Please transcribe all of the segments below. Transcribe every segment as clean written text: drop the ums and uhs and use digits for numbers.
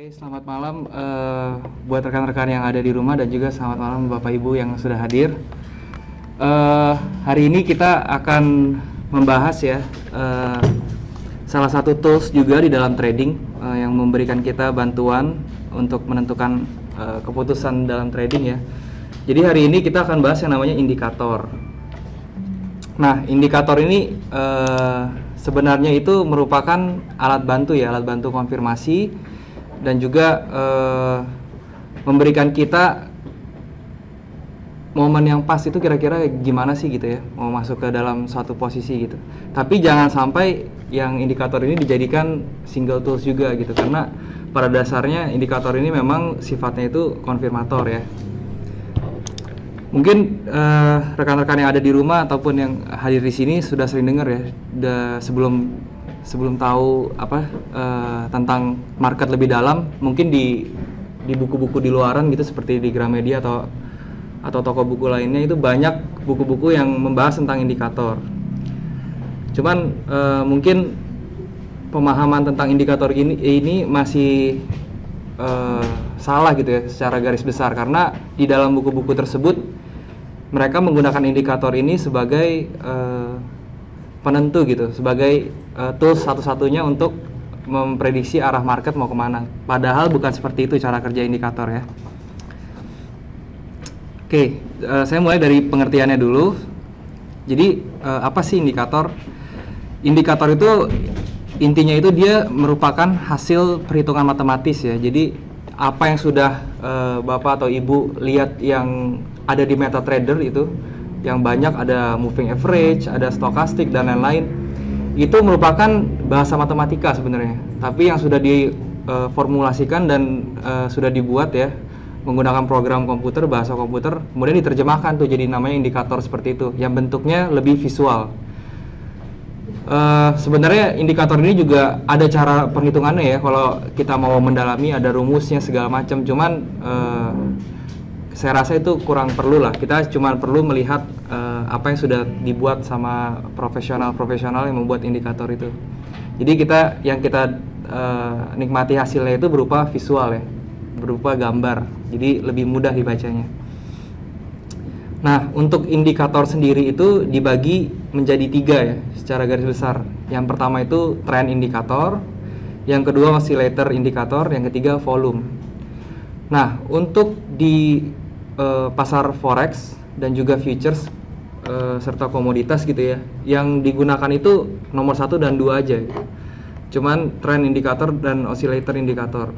Selamat malam buat rekan-rekan yang ada di rumah dan juga selamat malam Bapak Ibu yang sudah hadir. Hari ini kita akan membahas ya salah satu tools juga di dalam trading yang memberikan kita bantuan untuk menentukan keputusan dalam trading ya. Jadi hari ini kita akan bahas yang namanya indikator. Nah, indikator ini sebenarnya itu merupakan alat bantu ya, alat bantu konfirmasi dan juga memberikan kita momen yang pas itu kira-kira gimana sih gitu ya, mau masuk ke dalam suatu posisi gitu. Tapi jangan sampai yang indikator ini dijadikan single tools juga gitu, karena pada dasarnya indikator ini memang sifatnya itu konfirmator ya. Mungkin rekan-rekan yang ada di rumah ataupun yang hadir di sini sudah sering dengar ya, sebelum tahu tentang market lebih dalam, mungkin di buku-buku di luaran gitu seperti di Gramedia atau toko buku lainnya itu banyak buku-buku yang membahas tentang indikator. Cuman mungkin pemahaman tentang indikator ini masih salah gitu ya secara garis besar, karena di dalam buku-buku tersebut mereka menggunakan indikator ini sebagai penentu gitu, sebagai tools satu-satunya untuk memprediksi arah market mau kemana. Padahal bukan seperti itu cara kerja indikator ya. Oke, saya mulai dari pengertiannya dulu. Jadi apa sih indikator? Indikator itu intinya itu dia merupakan hasil perhitungan matematis ya. Jadi apa yang sudah Bapak atau Ibu lihat yang ada di MetaTrader itu, yang banyak ada moving average, ada stochastic dan lain-lain, itu merupakan bahasa matematika sebenarnya, tapi yang sudah diformulasikan dan sudah dibuat ya menggunakan program komputer, bahasa komputer, kemudian diterjemahkan tuh jadi namanya indikator seperti itu, yang bentuknya lebih visual. Sebenarnya indikator ini juga ada cara perhitungannya ya, kalau kita mau mendalami ada rumusnya segala macam, cuman saya rasa itu kurang perlu lah. Kita cuma perlu melihat apa yang sudah dibuat sama profesional-profesional yang membuat indikator itu. Jadi yang kita nikmati hasilnya itu berupa visual ya, berupa gambar. Jadi lebih mudah dibacanya. Nah, untuk indikator sendiri itu dibagi menjadi 3 ya, secara garis besar. Yang pertama itu trend indikator, yang kedua oscillator indikator, yang ketiga volume. Nah, untuk di pasar forex dan juga futures serta komoditas gitu ya, yang digunakan itu nomor 1 dan 2 aja gitu. Cuman trend indikator dan oscillator indikator.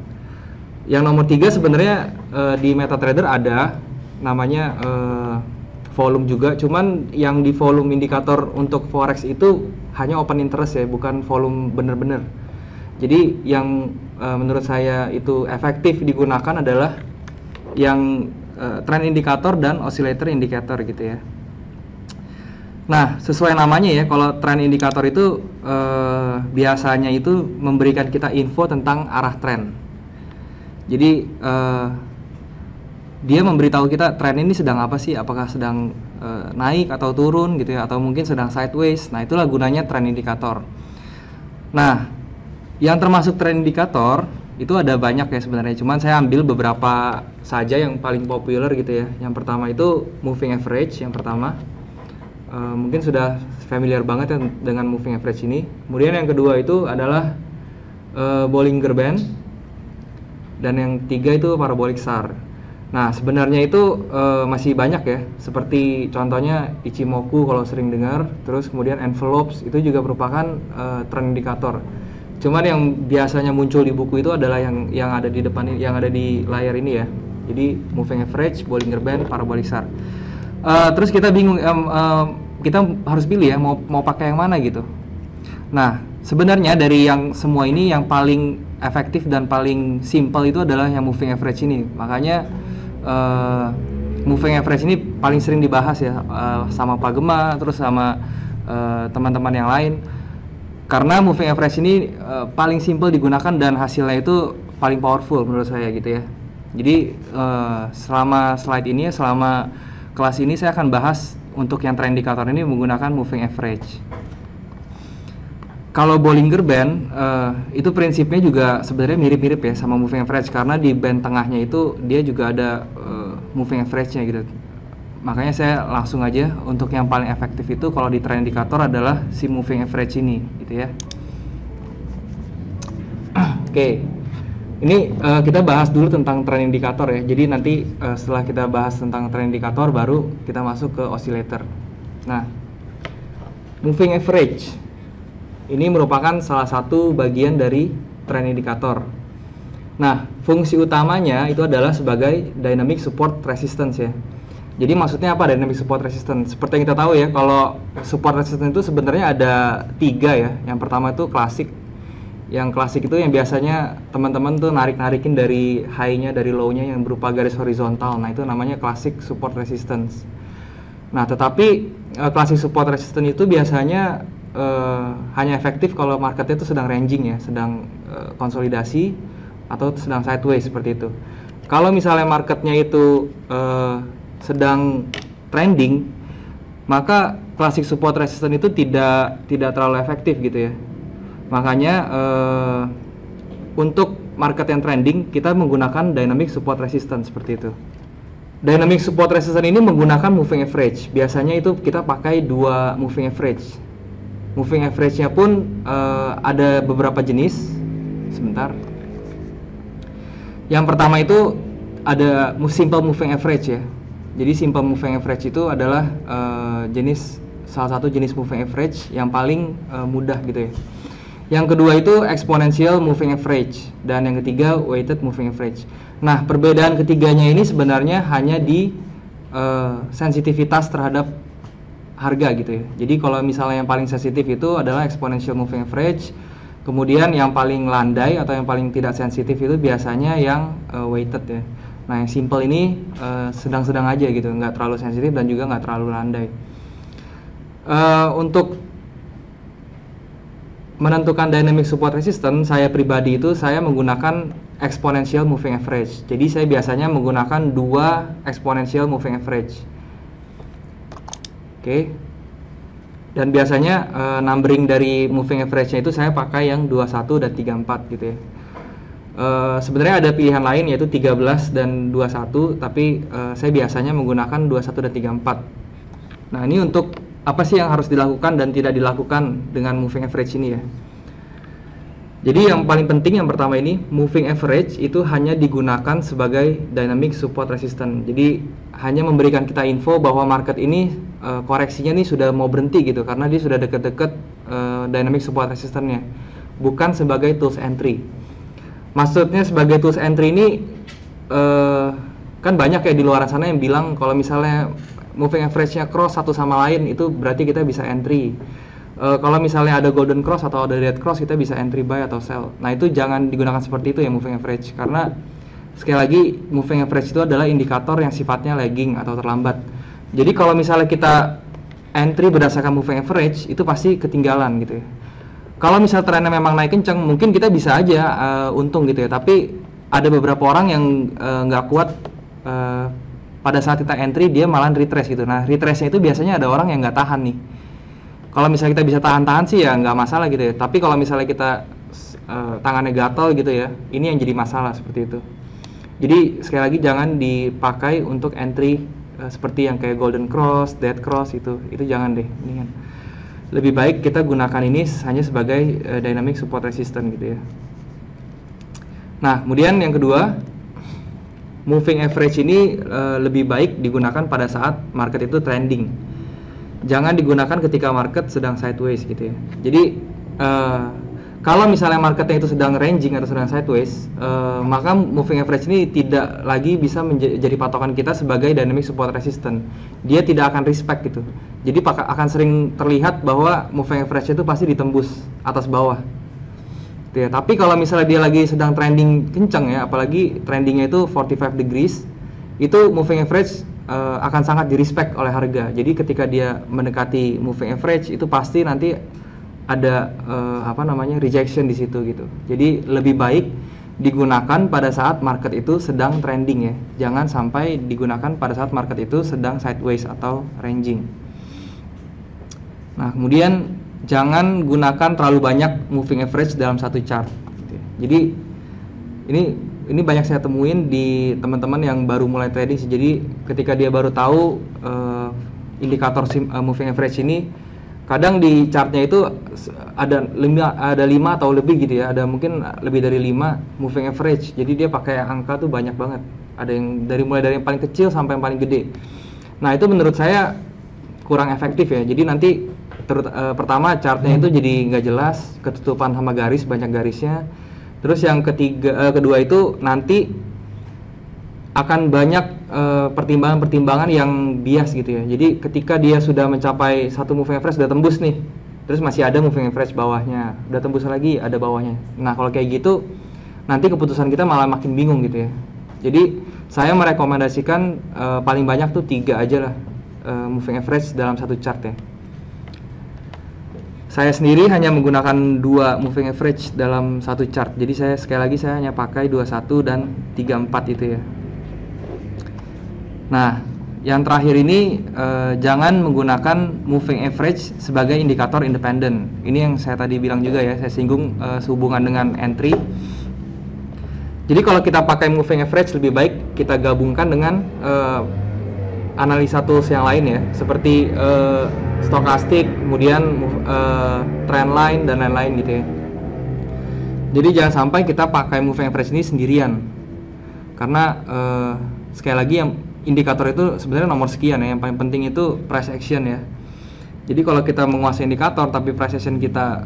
Yang nomor 3 sebenarnya di MetaTrader ada namanya volume juga, cuman yang di volume indikator untuk forex itu hanya open interest ya, bukan volume bener-bener. Jadi yang menurut saya itu efektif digunakan adalah yang trend indikator dan oscillator indikator gitu ya. Nah, sesuai namanya ya, kalau trend indikator itu biasanya itu memberikan kita info tentang arah tren. Jadi dia memberitahu kita tren ini sedang apa sih, apakah sedang naik atau turun gitu ya, atau mungkin sedang sideways. Nah, itulah gunanya trend indikator. Nah, yang termasuk trend indikator itu ada banyak ya sebenarnya, cuman saya ambil beberapa saja yang paling populer gitu ya. Yang pertama itu moving average, yang pertama mungkin sudah familiar banget ya dengan moving average ini. Kemudian yang kedua itu adalah Bollinger Band, dan yang tiga itu parabolic SAR. Nah, sebenarnya itu masih banyak ya, seperti contohnya Ichimoku kalau sering dengar, terus kemudian envelopes itu juga merupakan trend indikator. Cuman yang biasanya muncul di buku itu adalah yang ada di depan, yang ada di layar ini ya. Jadi moving average, Bollinger Band, parabolic SAR. Terus kita bingung, kita harus pilih ya mau pakai yang mana gitu. Nah, sebenarnya dari yang semua ini yang paling efektif dan paling simple itu adalah yang moving average ini. Makanya moving average ini paling sering dibahas ya sama Pak Gema, terus sama teman-teman yang lain. Karena moving average ini paling simple digunakan dan hasilnya itu paling powerful menurut saya gitu ya. Jadi selama slide ini, selama kelas ini saya akan bahas untuk yang trend indikator ini menggunakan moving average. Kalau Bollinger Band itu prinsipnya juga sebenarnya mirip-mirip ya sama moving average, karena di band tengahnya itu dia juga ada moving average-nya gitu. Makanya saya langsung aja untuk yang paling efektif itu kalau di trend indikator adalah si moving average ini gitu ya. Oke. Ini kita bahas dulu tentang trend indikator ya. Jadi nanti setelah kita bahas tentang trend indikator baru kita masuk ke oscillator. Nah, moving average ini merupakan salah satu bagian dari trend indikator. Nah, fungsi utamanya itu adalah sebagai dynamic support resistance ya. Jadi maksudnya apa dynamic support resistance? Seperti yang kita tahu ya, kalau support resistance itu sebenarnya ada 3 ya. Yang pertama itu klasik. Yang klasik itu yang biasanya teman-teman tuh narik-narikin dari high-nya, dari low-nya yang berupa garis horizontal. Nah, itu namanya classic support resistance. Nah, tetapi classic support resistance itu biasanya hanya efektif kalau marketnya itu sedang ranging ya, sedang konsolidasi atau sedang sideways seperti itu. Kalau misalnya marketnya itu sedang trending, maka classic support resistance itu tidak terlalu efektif gitu ya. Makanya untuk market yang trending kita menggunakan dynamic support resistance seperti itu. Dynamic support resistance ini menggunakan moving average. Biasanya itu kita pakai 2 moving average. Moving average-nya pun ada beberapa jenis. Sebentar. Yang pertama itu ada simple moving average ya. Jadi simple moving average itu adalah salah satu jenis moving average yang paling mudah gitu ya. Yang kedua itu exponential moving average, dan yang ketiga weighted moving average. Nah, perbedaan ketiganya ini sebenarnya hanya di sensitivitas terhadap harga gitu ya. Jadi kalau misalnya yang paling sensitif itu adalah exponential moving average, kemudian yang paling landai atau yang paling tidak sensitif itu biasanya yang weighted ya. Nah, yang simple ini sedang-sedang aja gitu, nggak terlalu sensitif dan juga nggak terlalu landai. Untuk menentukan dynamic support resistance, saya pribadi itu saya menggunakan exponential moving average. Jadi saya biasanya menggunakan 2 exponential moving average. Oke. Dan biasanya numbering dari moving average-nya itu saya pakai yang 21 dan 34 gitu ya. Sebenarnya ada pilihan lain yaitu 13 dan 21, tapi saya biasanya menggunakan 21 dan 34. Nah, ini untuk apa sih yang harus dilakukan dan tidak dilakukan dengan moving average ini ya. Jadi yang paling penting yang pertama ini, moving average itu hanya digunakan sebagai dynamic support resistance. Jadi hanya memberikan kita info bahwa market ini koreksinya nih sudah mau berhenti gitu, karena dia sudah deket-deket dynamic support resistance-nya, bukan sebagai tools entry. Maksudnya sebagai tools entry ini kan banyak ya di luar sana yang bilang kalau misalnya moving average-nya cross satu sama lain itu berarti kita bisa entry. Kalau misalnya ada golden cross atau ada red cross kita bisa entry buy atau sell. Nah, itu jangan digunakan seperti itu ya moving average, karena sekali lagi moving average itu adalah indikator yang sifatnya lagging atau terlambat. Jadi kalau misalnya kita entry berdasarkan moving average itu pasti ketinggalan gitu ya. Kalau misalnya trennya memang naik kencang, mungkin kita bisa aja untung gitu ya, tapi ada beberapa orang yang nggak kuat pada saat kita entry dia malah retrace gitu. Nah, retrace-nya itu biasanya ada orang yang nggak tahan nih. Kalau misalnya kita bisa tahan-tahan sih ya nggak masalah gitu ya. Tapi kalau misalnya kita tangannya gatal gitu ya, ini yang jadi masalah seperti itu. Jadi sekali lagi jangan dipakai untuk entry seperti yang kayak golden cross, dead cross itu jangan deh. Ini kan lebih baik kita gunakan ini hanya sebagai dynamic support resistance gitu ya. Nah, kemudian yang kedua, moving average ini lebih baik digunakan pada saat market itu trending. Jangan digunakan ketika market sedang sideways gitu ya. Jadi kalau misalnya marketnya itu sedang ranging atau sedang sideways, maka moving average ini tidak lagi bisa menjadi patokan kita sebagai dynamic support resistance. Dia tidak akan respect gitu. Jadi akan sering terlihat bahwa moving average itu pasti ditembus atas bawah. Gitu ya. Tapi kalau misalnya dia lagi sedang trending kencang ya, apalagi trendingnya itu 45 degrees, itu moving average akan sangat direspect oleh harga. Jadi ketika dia mendekati moving average itu pasti nanti ada rejection di situ gitu. Jadi lebih baik digunakan pada saat market itu sedang trending ya. Jangan sampai digunakan pada saat market itu sedang sideways atau ranging. Nah, kemudian jangan gunakan terlalu banyak moving average dalam satu chart. Jadi ini banyak saya temuin di teman-teman yang baru mulai trading. Jadi ketika dia baru tahu indikator moving average ini, kadang di chartnya itu ada 5 atau lebih gitu ya, ada mungkin lebih dari 5 moving average. Jadi dia pakai angka tuh banyak banget, ada yang mulai dari yang paling kecil sampai yang paling gede. Nah itu menurut saya kurang efektif ya. Jadi nanti pertama chartnya itu jadi nggak jelas, ketutupan sama garis, banyak garisnya. Terus yang kedua itu nanti akan banyak pertimbangan-pertimbangan yang bias gitu ya. Jadi ketika dia sudah mencapai satu moving average, sudah tembus nih, terus masih ada moving average bawahnya, udah tembus lagi ada bawahnya. Nah kalau kayak gitu nanti keputusan kita malah makin bingung gitu ya. Jadi saya merekomendasikan paling banyak tuh 3 aja lah moving average dalam satu chart ya. Saya sendiri hanya menggunakan 2 moving average dalam satu chart. Jadi sekali lagi saya hanya pakai 21 dan 34 itu ya. Nah, yang terakhir ini jangan menggunakan moving average sebagai indikator independen. Ini yang saya tadi bilang juga ya, saya singgung sehubungan dengan entry. Jadi kalau kita pakai moving average, lebih baik kita gabungkan dengan analisa tools yang lain ya, seperti stokastik, kemudian trend line dan lain-lain gitu ya. Jadi jangan sampai kita pakai moving average ini sendirian, karena sekali lagi yang indikator itu sebenarnya nomor sekian ya. Yang paling penting itu price action ya. Jadi kalau kita menguasai indikator tapi price action kita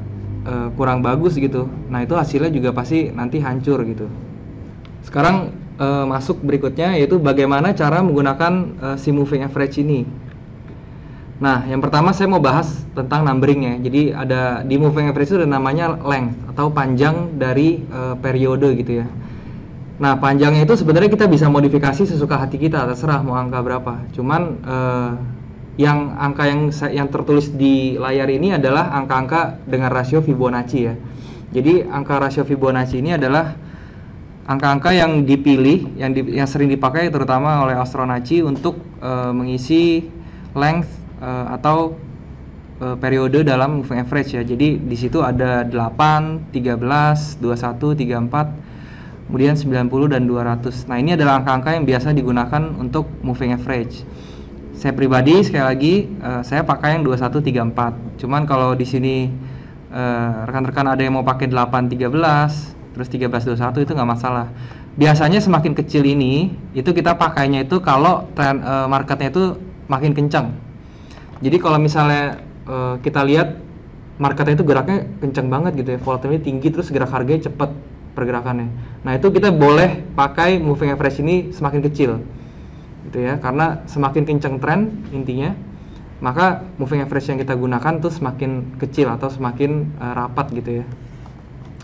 kurang bagus gitu, nah itu hasilnya juga pasti nanti hancur gitu. Sekarang masuk berikutnya, yaitu bagaimana cara menggunakan si moving average ini. Nah, yang pertama saya mau bahas tentang numberingnya. Jadi ada di moving average itu ada namanya length atau panjang dari periode gitu ya. Nah, panjangnya itu sebenarnya kita bisa modifikasi sesuka hati kita, terserah mau angka berapa. Cuman yang angka yang tertulis di layar ini adalah angka-angka dengan rasio Fibonacci ya. Jadi angka rasio Fibonacci ini adalah angka-angka yang dipilih, yang sering dipakai terutama oleh Astronacci untuk mengisi length atau periode dalam moving average ya. Jadi di situ ada 8, 13, 21, 34, kemudian 90 dan 200. Nah, ini adalah angka-angka yang biasa digunakan untuk moving average. Saya pribadi sekali lagi saya pakai yang 21, 34. Cuman kalau di sini rekan-rekan ada yang mau pakai 8, 13, terus 13, 21 itu nggak masalah. Biasanya semakin kecil ini itu kita pakainya itu kalau marketnya itu makin kencang. Jadi kalau misalnya kita lihat marketnya itu geraknya kencang banget gitu ya, volatility tinggi, terus gerak harganya cepat pergerakannya. Nah itu kita boleh pakai moving average ini semakin kecil gitu ya, karena semakin kencang tren intinya, maka moving average yang kita gunakan tuh semakin kecil atau semakin rapat gitu ya.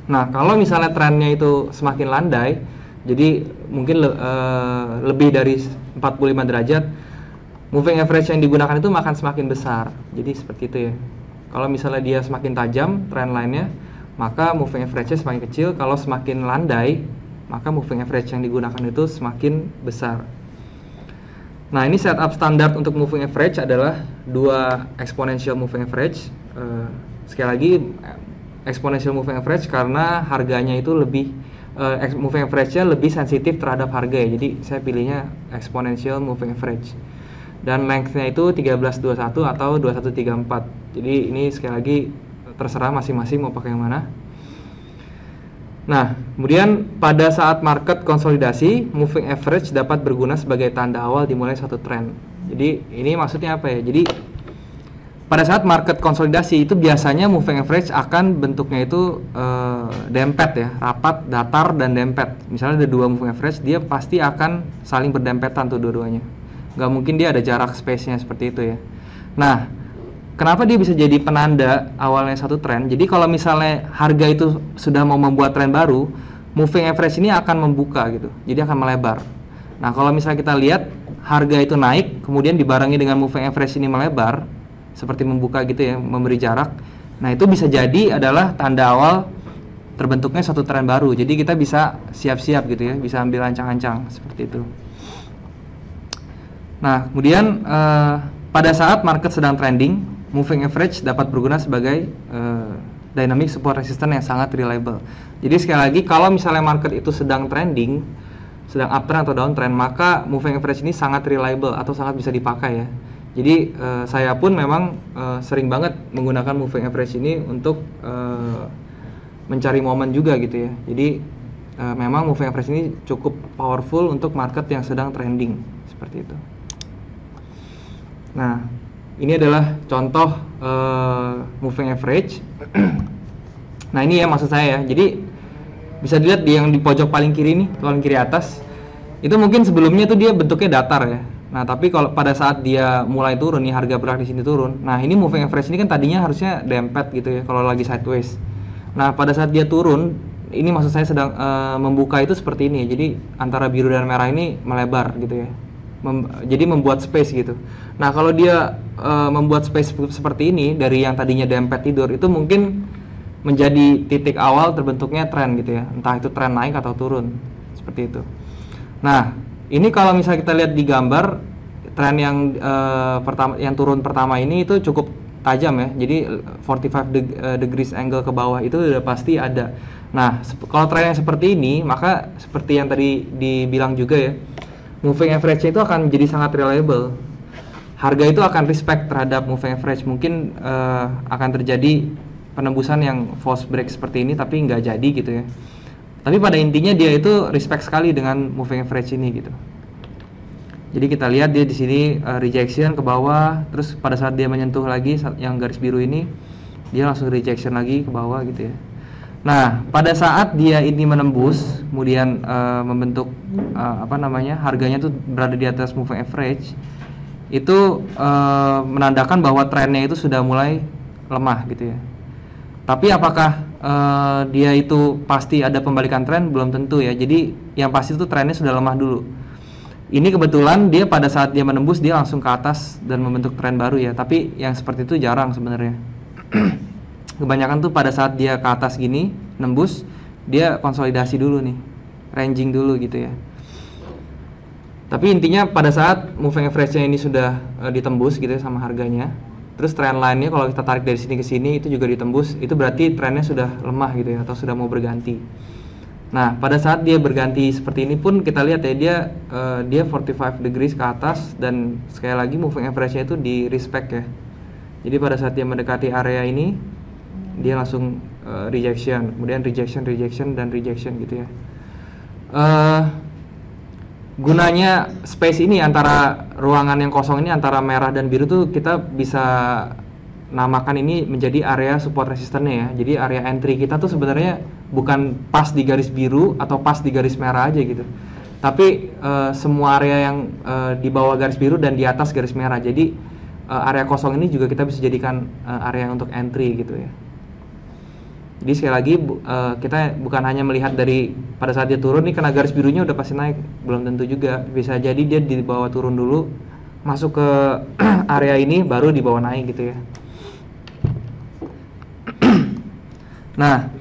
Nah kalau misalnya trennya itu semakin landai, jadi mungkin lebih dari 45 derajat, moving average yang digunakan itu akan semakin besar. Jadi seperti itu ya. Kalau misalnya dia semakin tajam trend line-nya, maka moving average-nya semakin kecil. Kalau semakin landai, maka moving average yang digunakan itu semakin besar. Nah, ini setup standar untuk moving average adalah 2 exponential moving average. Sekali lagi, exponential moving average karena harganya itu lebih moving average-nya lebih sensitif terhadap harga ya. Jadi saya pilihnya exponential moving average. Dan length-nya itu 1321 atau 2134. Jadi ini sekali lagi terserah masing-masing mau pakai yang mana. Nah, kemudian pada saat market konsolidasi, moving average dapat berguna sebagai tanda awal dimulai suatu tren. Jadi ini maksudnya apa ya? Jadi pada saat market konsolidasi itu biasanya moving average akan bentuknya itu dempet ya, rapat, datar, dan dempet. Misalnya ada 2 moving average, dia pasti akan saling berdempetan tuh dua-duanya. Nggak mungkin dia ada jarak space-nya seperti itu ya. Nah, kenapa dia bisa jadi penanda awalnya satu tren? Jadi kalau misalnya harga itu sudah mau membuat tren baru, moving average ini akan membuka gitu, jadi akan melebar. Nah, kalau misalnya kita lihat harga itu naik, kemudian dibarengi dengan moving average ini melebar, seperti membuka gitu ya, memberi jarak. Nah, itu bisa jadi adalah tanda awal terbentuknya suatu tren baru. Jadi kita bisa siap-siap gitu ya, bisa ambil ancang-ancang seperti itu. Nah, kemudian pada saat market sedang trending, moving average dapat berguna sebagai dynamic support resistance yang sangat reliable. Jadi sekali lagi, kalau misalnya market itu sedang trending, sedang uptrend atau downtrend, maka moving average ini sangat reliable atau sangat bisa dipakai ya. Jadi saya pun memang sering banget menggunakan moving average ini untuk mencari momen juga gitu ya. Jadi memang moving average ini cukup powerful untuk market yang sedang trending seperti itu. Nah, ini adalah contoh moving average. Nah, ini ya maksud saya ya. Jadi bisa dilihat di yang di pojok paling kiri nih, paling kiri atas. Itu mungkin sebelumnya tuh dia bentuknya datar ya. Nah, tapi kalau pada saat dia mulai turun nih, harga bergerak di sini turun. Nah, ini moving average ini kan tadinya harusnya dempet gitu ya kalau lagi sideways. Nah, pada saat dia turun, ini maksud saya sedang membuka itu seperti ini. Jadi antara biru dan merah ini melebar gitu ya. Jadi membuat space gitu. Nah, kalau dia membuat space seperti ini dari yang tadinya dempet tidur, itu mungkin menjadi titik awal terbentuknya tren gitu ya. Entah itu tren naik atau turun seperti itu. Nah, ini kalau misalnya kita lihat di gambar, tren yang yang turun pertama ini itu cukup tajam ya. Jadi 45 degrees angle ke bawah itu udah pasti ada. Nah, kalau tren yang seperti ini, maka seperti yang tadi dibilang juga ya, moving average itu akan menjadi sangat reliable. Harga itu akan respect terhadap moving average. Mungkin akan terjadi penembusan yang false break seperti ini, tapi nggak jadi gitu ya. Tapi pada intinya dia itu respect sekali dengan moving average ini gitu. Jadi kita lihat dia di sini rejection ke bawah, terus pada saat dia menyentuh lagi yang garis biru ini, dia langsung rejection lagi ke bawah gitu ya. Nah, pada saat dia ini menembus, kemudian membentuk harganya tuh berada di atas moving average, itu menandakan bahwa trennya itu sudah mulai lemah gitu ya. Tapi apakah dia itu pasti ada pembalikan tren? Belum tentu ya. Jadi yang pasti itu trennya sudah lemah dulu. Ini kebetulan dia pada saat dia menembus, dia langsung ke atas dan membentuk tren baru ya. Tapi yang seperti itu jarang sebenarnya. Kebanyakan tuh pada saat dia ke atas gini, nembus, dia konsolidasi dulu nih, ranging dulu gitu ya. Tapi intinya pada saat moving average-nya ini sudah ditembus gitu ya sama harganya, terus trend line-nya kalau kita tarik dari sini ke sini itu juga ditembus, itu berarti trennya sudah lemah gitu ya, atau sudah mau berganti. Nah, pada saat dia berganti seperti ini pun kita lihat ya, dia 45 degrees ke atas, dan sekali lagi moving average-nya itu di respect ya. Jadi pada saat dia mendekati area ini, dia langsung rejection, kemudian rejection dan rejection gitu ya. Gunanya space ini antara ruangan yang kosong ini antara merah dan biru tuh kita bisa namakan ini menjadi area support resistannya ya. Jadi area entry kita tuh sebenarnya bukan pas di garis biru atau pas di garis merah aja gitu. Tapi semua area yang di bawah garis biru dan di atas garis merah. Jadi area kosong ini juga kita bisa jadikan area untuk entry gitu ya. Jadi sekali lagi kita bukan hanya melihat dari pada saat dia turun nih kena garis birunya udah pasti naik, belum tentu juga. Bisa jadi dia di bawah turun dulu, masuk ke area ini baru di bawah naik gitu ya. Nah,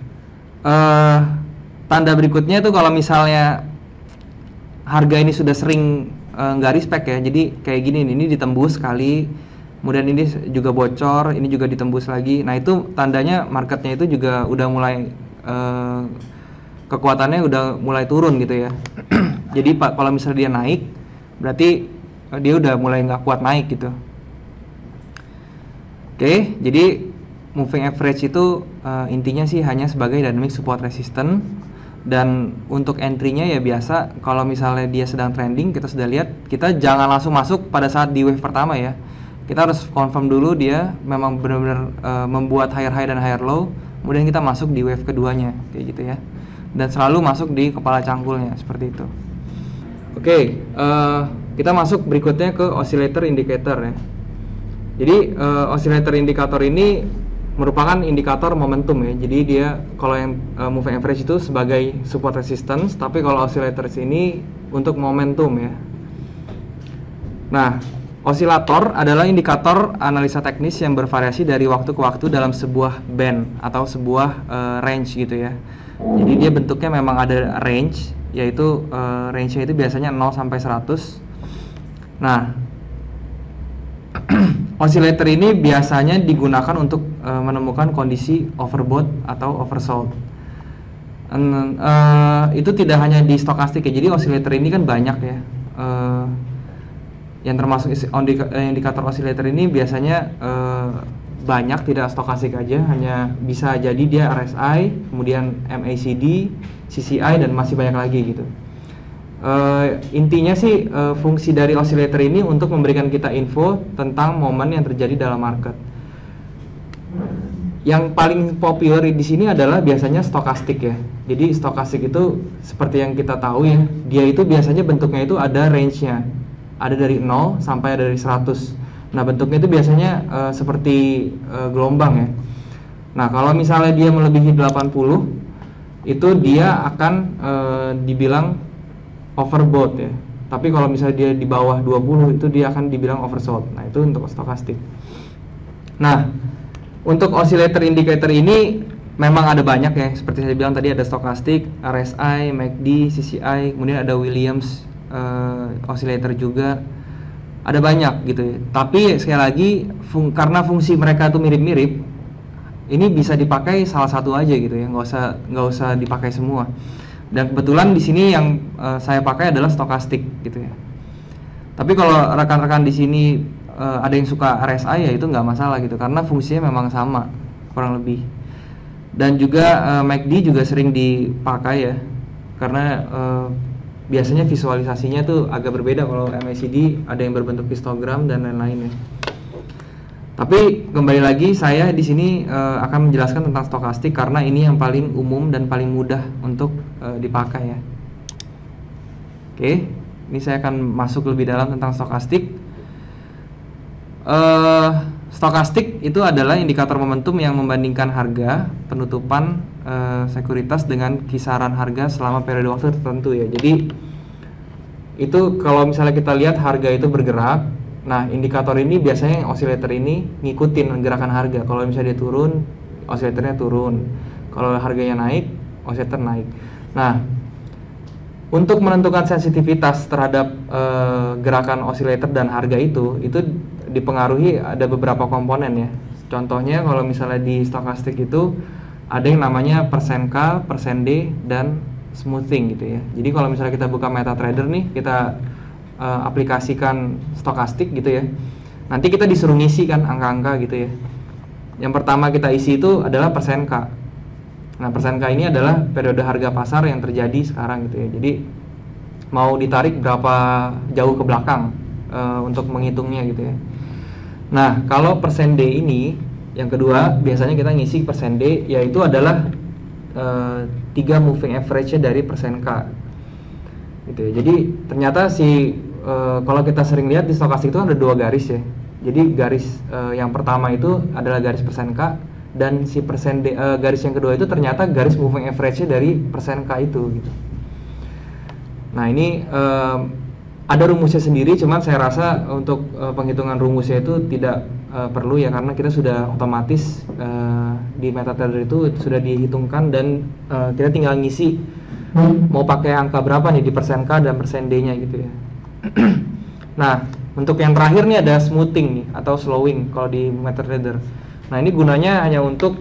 tanda berikutnya tuh kalau misalnya harga ini sudah sering nggak respect ya. Jadi kayak gini nih, ini ditembus sekali, kemudian ini juga bocor, ini juga ditembus lagi. Nah, itu tandanya marketnya itu juga udah mulai kekuatannya udah mulai turun gitu ya. Jadi kalau misalnya dia naik, berarti dia udah mulai nggak kuat naik gitu. Oke, jadi moving average itu intinya sih hanya sebagai dynamic support resistance. Dan untuk entry-nya ya biasa, kalau misalnya dia sedang trending, kita sudah lihat, kita jangan langsung masuk pada saat di wave pertama ya. Kita harus confirm dulu dia memang benar-benar membuat higher high dan higher low, kemudian kita masuk di wave keduanya kayak gitu ya. Dan selalu masuk di kepala cangkulnya seperti itu. Oke, kita masuk berikutnya ke oscillator indicator ya. Jadi oscillator indikator ini merupakan indikator momentum ya. Jadi dia kalau yang moving average itu sebagai support resistance, tapi kalau oscillator ini untuk momentum ya. Nah, osilator adalah indikator analisa teknis yang bervariasi dari waktu ke waktu dalam sebuah band atau sebuah range gitu ya. Jadi dia bentuknya memang ada range, yaitu range-nya itu biasanya 0 sampai 100. Nah, Oscillator ini biasanya digunakan untuk menemukan kondisi overbought atau oversold. Itu tidak hanya di stokastik ya, jadi oscillator ini kan banyak ya. Yang termasuk indikator oscillator ini biasanya banyak, tidak stokastik aja, hanya bisa jadi dia RSI, kemudian MACD, CCI, dan masih banyak lagi gitu. Intinya sih fungsi dari oscillator ini untuk memberikan kita info tentang momen yang terjadi dalam market. Yang paling populer di sini adalah biasanya stokastik ya. Jadi stokastik itu seperti yang kita tahu ya, dia itu biasanya bentuknya itu ada range-nya. Ada dari 0 sampai ada dari 100. Nah, bentuknya itu biasanya seperti gelombang ya. Nah, kalau misalnya dia melebihi 80, itu dia akan dibilang overbought ya. Tapi kalau misalnya dia di bawah 20, itu dia akan dibilang oversold. Nah, itu untuk stokastik. Nah, untuk oscillator indicator ini memang ada banyak ya. Seperti saya bilang tadi, ada stokastik, RSI, MACD, CCI, kemudian ada Williams oscillator juga. Ada banyak gitu ya. Tapi sekali lagi karena fungsi mereka itu mirip-mirip, ini bisa dipakai salah satu aja gitu ya. Nggak usah dipakai semua. Dan kebetulan di sini yang saya pakai adalah stokastik gitu ya. Tapi kalau rekan-rekan di sini ada yang suka RSI ya itu nggak masalah gitu, karena fungsinya memang sama kurang lebih. Dan juga MACD juga sering dipakai ya, karena biasanya visualisasinya tuh agak berbeda. Kalau MACD ada yang berbentuk histogram dan lain-lain ya. Tapi kembali lagi, saya di sini akan menjelaskan tentang stokastik karena ini yang paling umum dan paling mudah untuk dipakai ya. Oke, ini saya akan masuk lebih dalam tentang stokastik. Stokastik itu adalah indikator momentum yang membandingkan harga penutupan sekuritas dengan kisaran harga selama periode waktu tertentu ya. Jadi itu kalau misalnya kita lihat harga itu bergerak, nah indikator ini biasanya oscillator ini ngikutin gerakan harga. Kalau misalnya dia turun, oscillatornya turun. Kalau harganya naik, oscillator naik. Nah, untuk menentukan sensitivitas terhadap gerakan oscillator dan harga itu dipengaruhi ada beberapa komponen ya. Contohnya kalau misalnya di stokastik itu ada yang namanya persen K, persen D, dan smoothing gitu ya. Jadi kalau misalnya kita buka MetaTrader nih, kita aplikasikan stokastik gitu ya, nanti kita disuruh ngisi kan angka-angka gitu ya. Yang pertama kita isi itu adalah persen K. Nah, persen K ini adalah periode harga pasar yang terjadi sekarang gitu ya. Jadi mau ditarik berapa jauh ke belakang untuk menghitungnya gitu ya. Nah, kalau persen D ini yang kedua, biasanya kita ngisi persen D, yaitu adalah 3 moving average-nya dari persen K gitu ya. Jadi ternyata kalau kita sering lihat di stokastik itu ada 2 garis ya. Jadi garis yang pertama itu adalah garis persen K, dan si persen D, garis yang kedua itu ternyata garis moving average-nya dari persen K itu gitu. Nah, ini ada rumusnya sendiri, cuman saya rasa untuk penghitungan rumusnya itu tidak perlu ya, karena kita sudah otomatis di MetaTrader itu sudah dihitungkan, dan kita tinggal ngisi mau pakai angka berapa nih di persen K dan persen D-nya gitu ya. Nah, untuk yang terakhir nih ada smoothing nih atau slowing kalau di MetaTrader. Nah, ini gunanya hanya untuk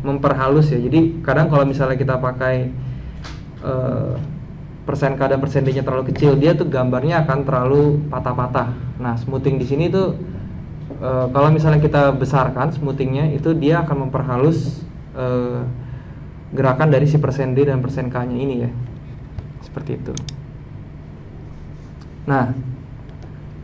memperhalus ya. Jadi kadang kalau misalnya kita pakai persen K dan persen D-nya terlalu kecil, dia tuh gambarnya akan terlalu patah-patah. Nah, smoothing di sini tuh kalau misalnya kita besarkan smoothingnya, itu dia akan memperhalus gerakan dari si persen D dan persen K-nya ini ya. Seperti itu. Nah,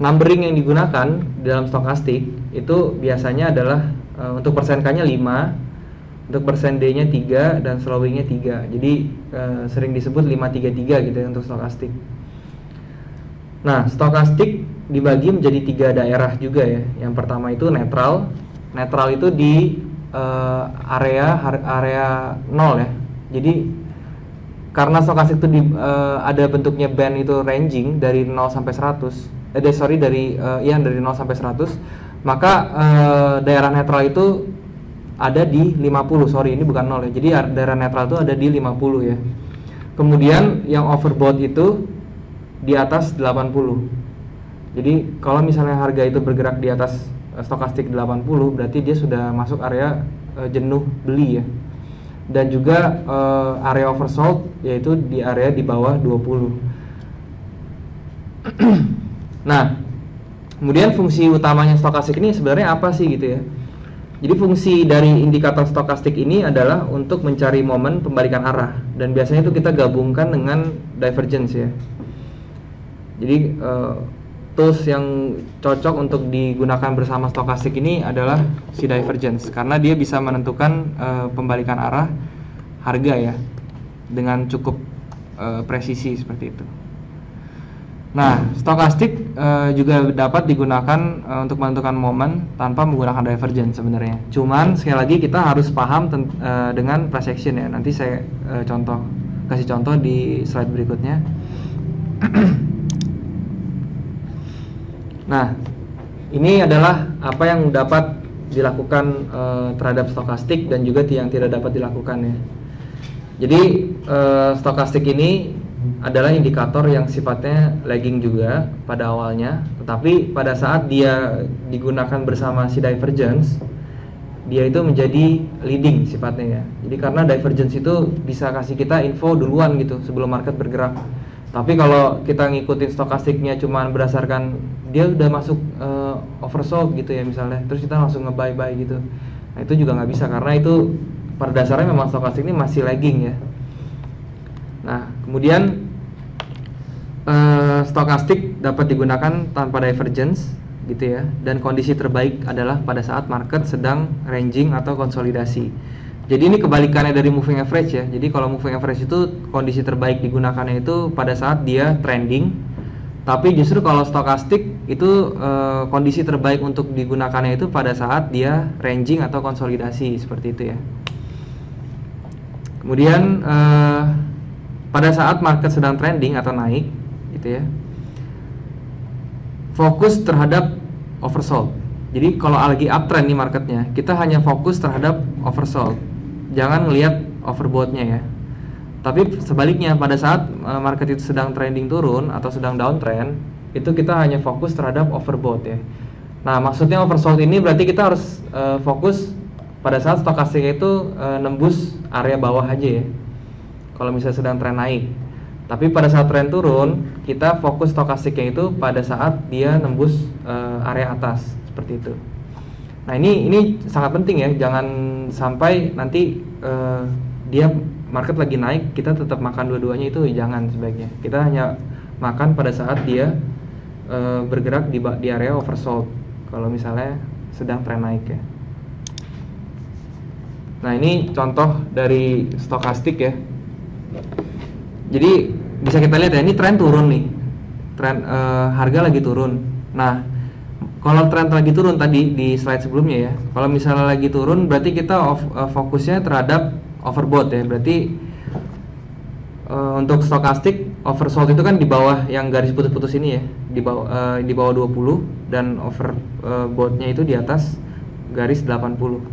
numbering yang digunakan di dalam stokastik itu biasanya adalah untuk persen K-nya 5, untuk persen D-nya 3, dan slowing-nya 3. Jadi sering disebut 533 gitu ya untuk stokastik. Nah, stokastik dibagi menjadi 3 daerah juga ya. Yang pertama itu netral. Netral itu di area 0 ya. Jadi karena stokastik itu ada bentuknya band itu ranging dari 0 sampai 100. Dari 0 sampai 100, maka daerah netral itu ada di 50. Sorry, ini bukan 0 ya. Jadi daerah netral itu ada di 50 ya. Kemudian yang overbought itu di atas 80. Jadi kalau misalnya harga itu bergerak di atas stokastik 80, berarti dia sudah masuk area jenuh beli ya. Dan juga area oversold, yaitu di area di bawah 20. Nah, kemudian fungsi utamanya stokastik ini sebenarnya apa sih gitu ya. Jadi fungsi dari indikator stokastik ini adalah untuk mencari momen pembalikan arah, dan biasanya itu kita gabungkan dengan divergence ya. Jadi tools yang cocok untuk digunakan bersama stokastik ini adalah si divergence, karena dia bisa menentukan pembalikan arah harga ya dengan cukup presisi seperti itu. Nah, stokastik juga dapat digunakan untuk menentukan momen tanpa menggunakan divergence sebenarnya. Cuman sekali lagi kita harus paham dengan price action ya. Nanti saya kasih contoh di slide berikutnya. Nah, ini adalah apa yang dapat dilakukan terhadap stokastik dan juga yang tidak dapat dilakukan ya. Jadi stokastik ini adalah indikator yang sifatnya lagging juga pada awalnya, tetapi pada saat dia digunakan bersama si divergence, dia itu menjadi leading sifatnya ya. Jadi karena divergence itu bisa kasih kita info duluan gitu sebelum market bergerak. Tapi kalau kita ngikutin stokastiknya cuma berdasarkan dia udah masuk oversold gitu ya misalnya, terus kita langsung nge-buy gitu. Nah, itu juga nggak bisa karena itu pada dasarnya memang stokastik ini masih lagging ya. Nah, kemudian stokastik dapat digunakan tanpa divergence gitu ya, dan kondisi terbaik adalah pada saat market sedang ranging atau konsolidasi. Jadi ini kebalikannya dari moving average ya. Jadi kalau moving average itu kondisi terbaik digunakannya itu pada saat dia trending, tapi justru kalau stokastik itu kondisi terbaik untuk digunakannya itu pada saat dia ranging atau konsolidasi seperti itu ya. Kemudian pada saat market sedang trending atau naik gitu ya, fokus terhadap oversold. Jadi kalau lagi uptrend nih marketnya, kita hanya fokus terhadap oversold, jangan ngelihat overbought-nya ya. Tapi sebaliknya pada saat market itu sedang trending turun atau sedang downtrend, itu kita hanya fokus terhadap overbought ya. Nah, maksudnya oversold ini berarti kita harus fokus pada saat stokastik itu nembus area bawah aja ya, kalau misalnya sedang tren naik. Tapi pada saat tren turun, kita fokus stokastiknya itu pada saat dia nembus area atas seperti itu. Nah, ini sangat penting ya, jangan sampai nanti dia market lagi naik kita tetap makan dua-duanya, itu jangan. Sebaiknya kita hanya makan pada saat dia bergerak di area oversold kalau misalnya sedang tren naik ya. Nah, ini contoh dari stokastik ya. Jadi bisa kita lihat ya, ini tren turun nih, tren harga lagi turun. Nah, kalau tren lagi turun tadi di slide sebelumnya ya, kalau misalnya lagi turun berarti kita fokusnya terhadap overbought ya. Berarti untuk stokastik oversold itu kan di bawah yang garis putus-putus ini ya, di bawah 20, dan overbought-nya itu di atas garis 80.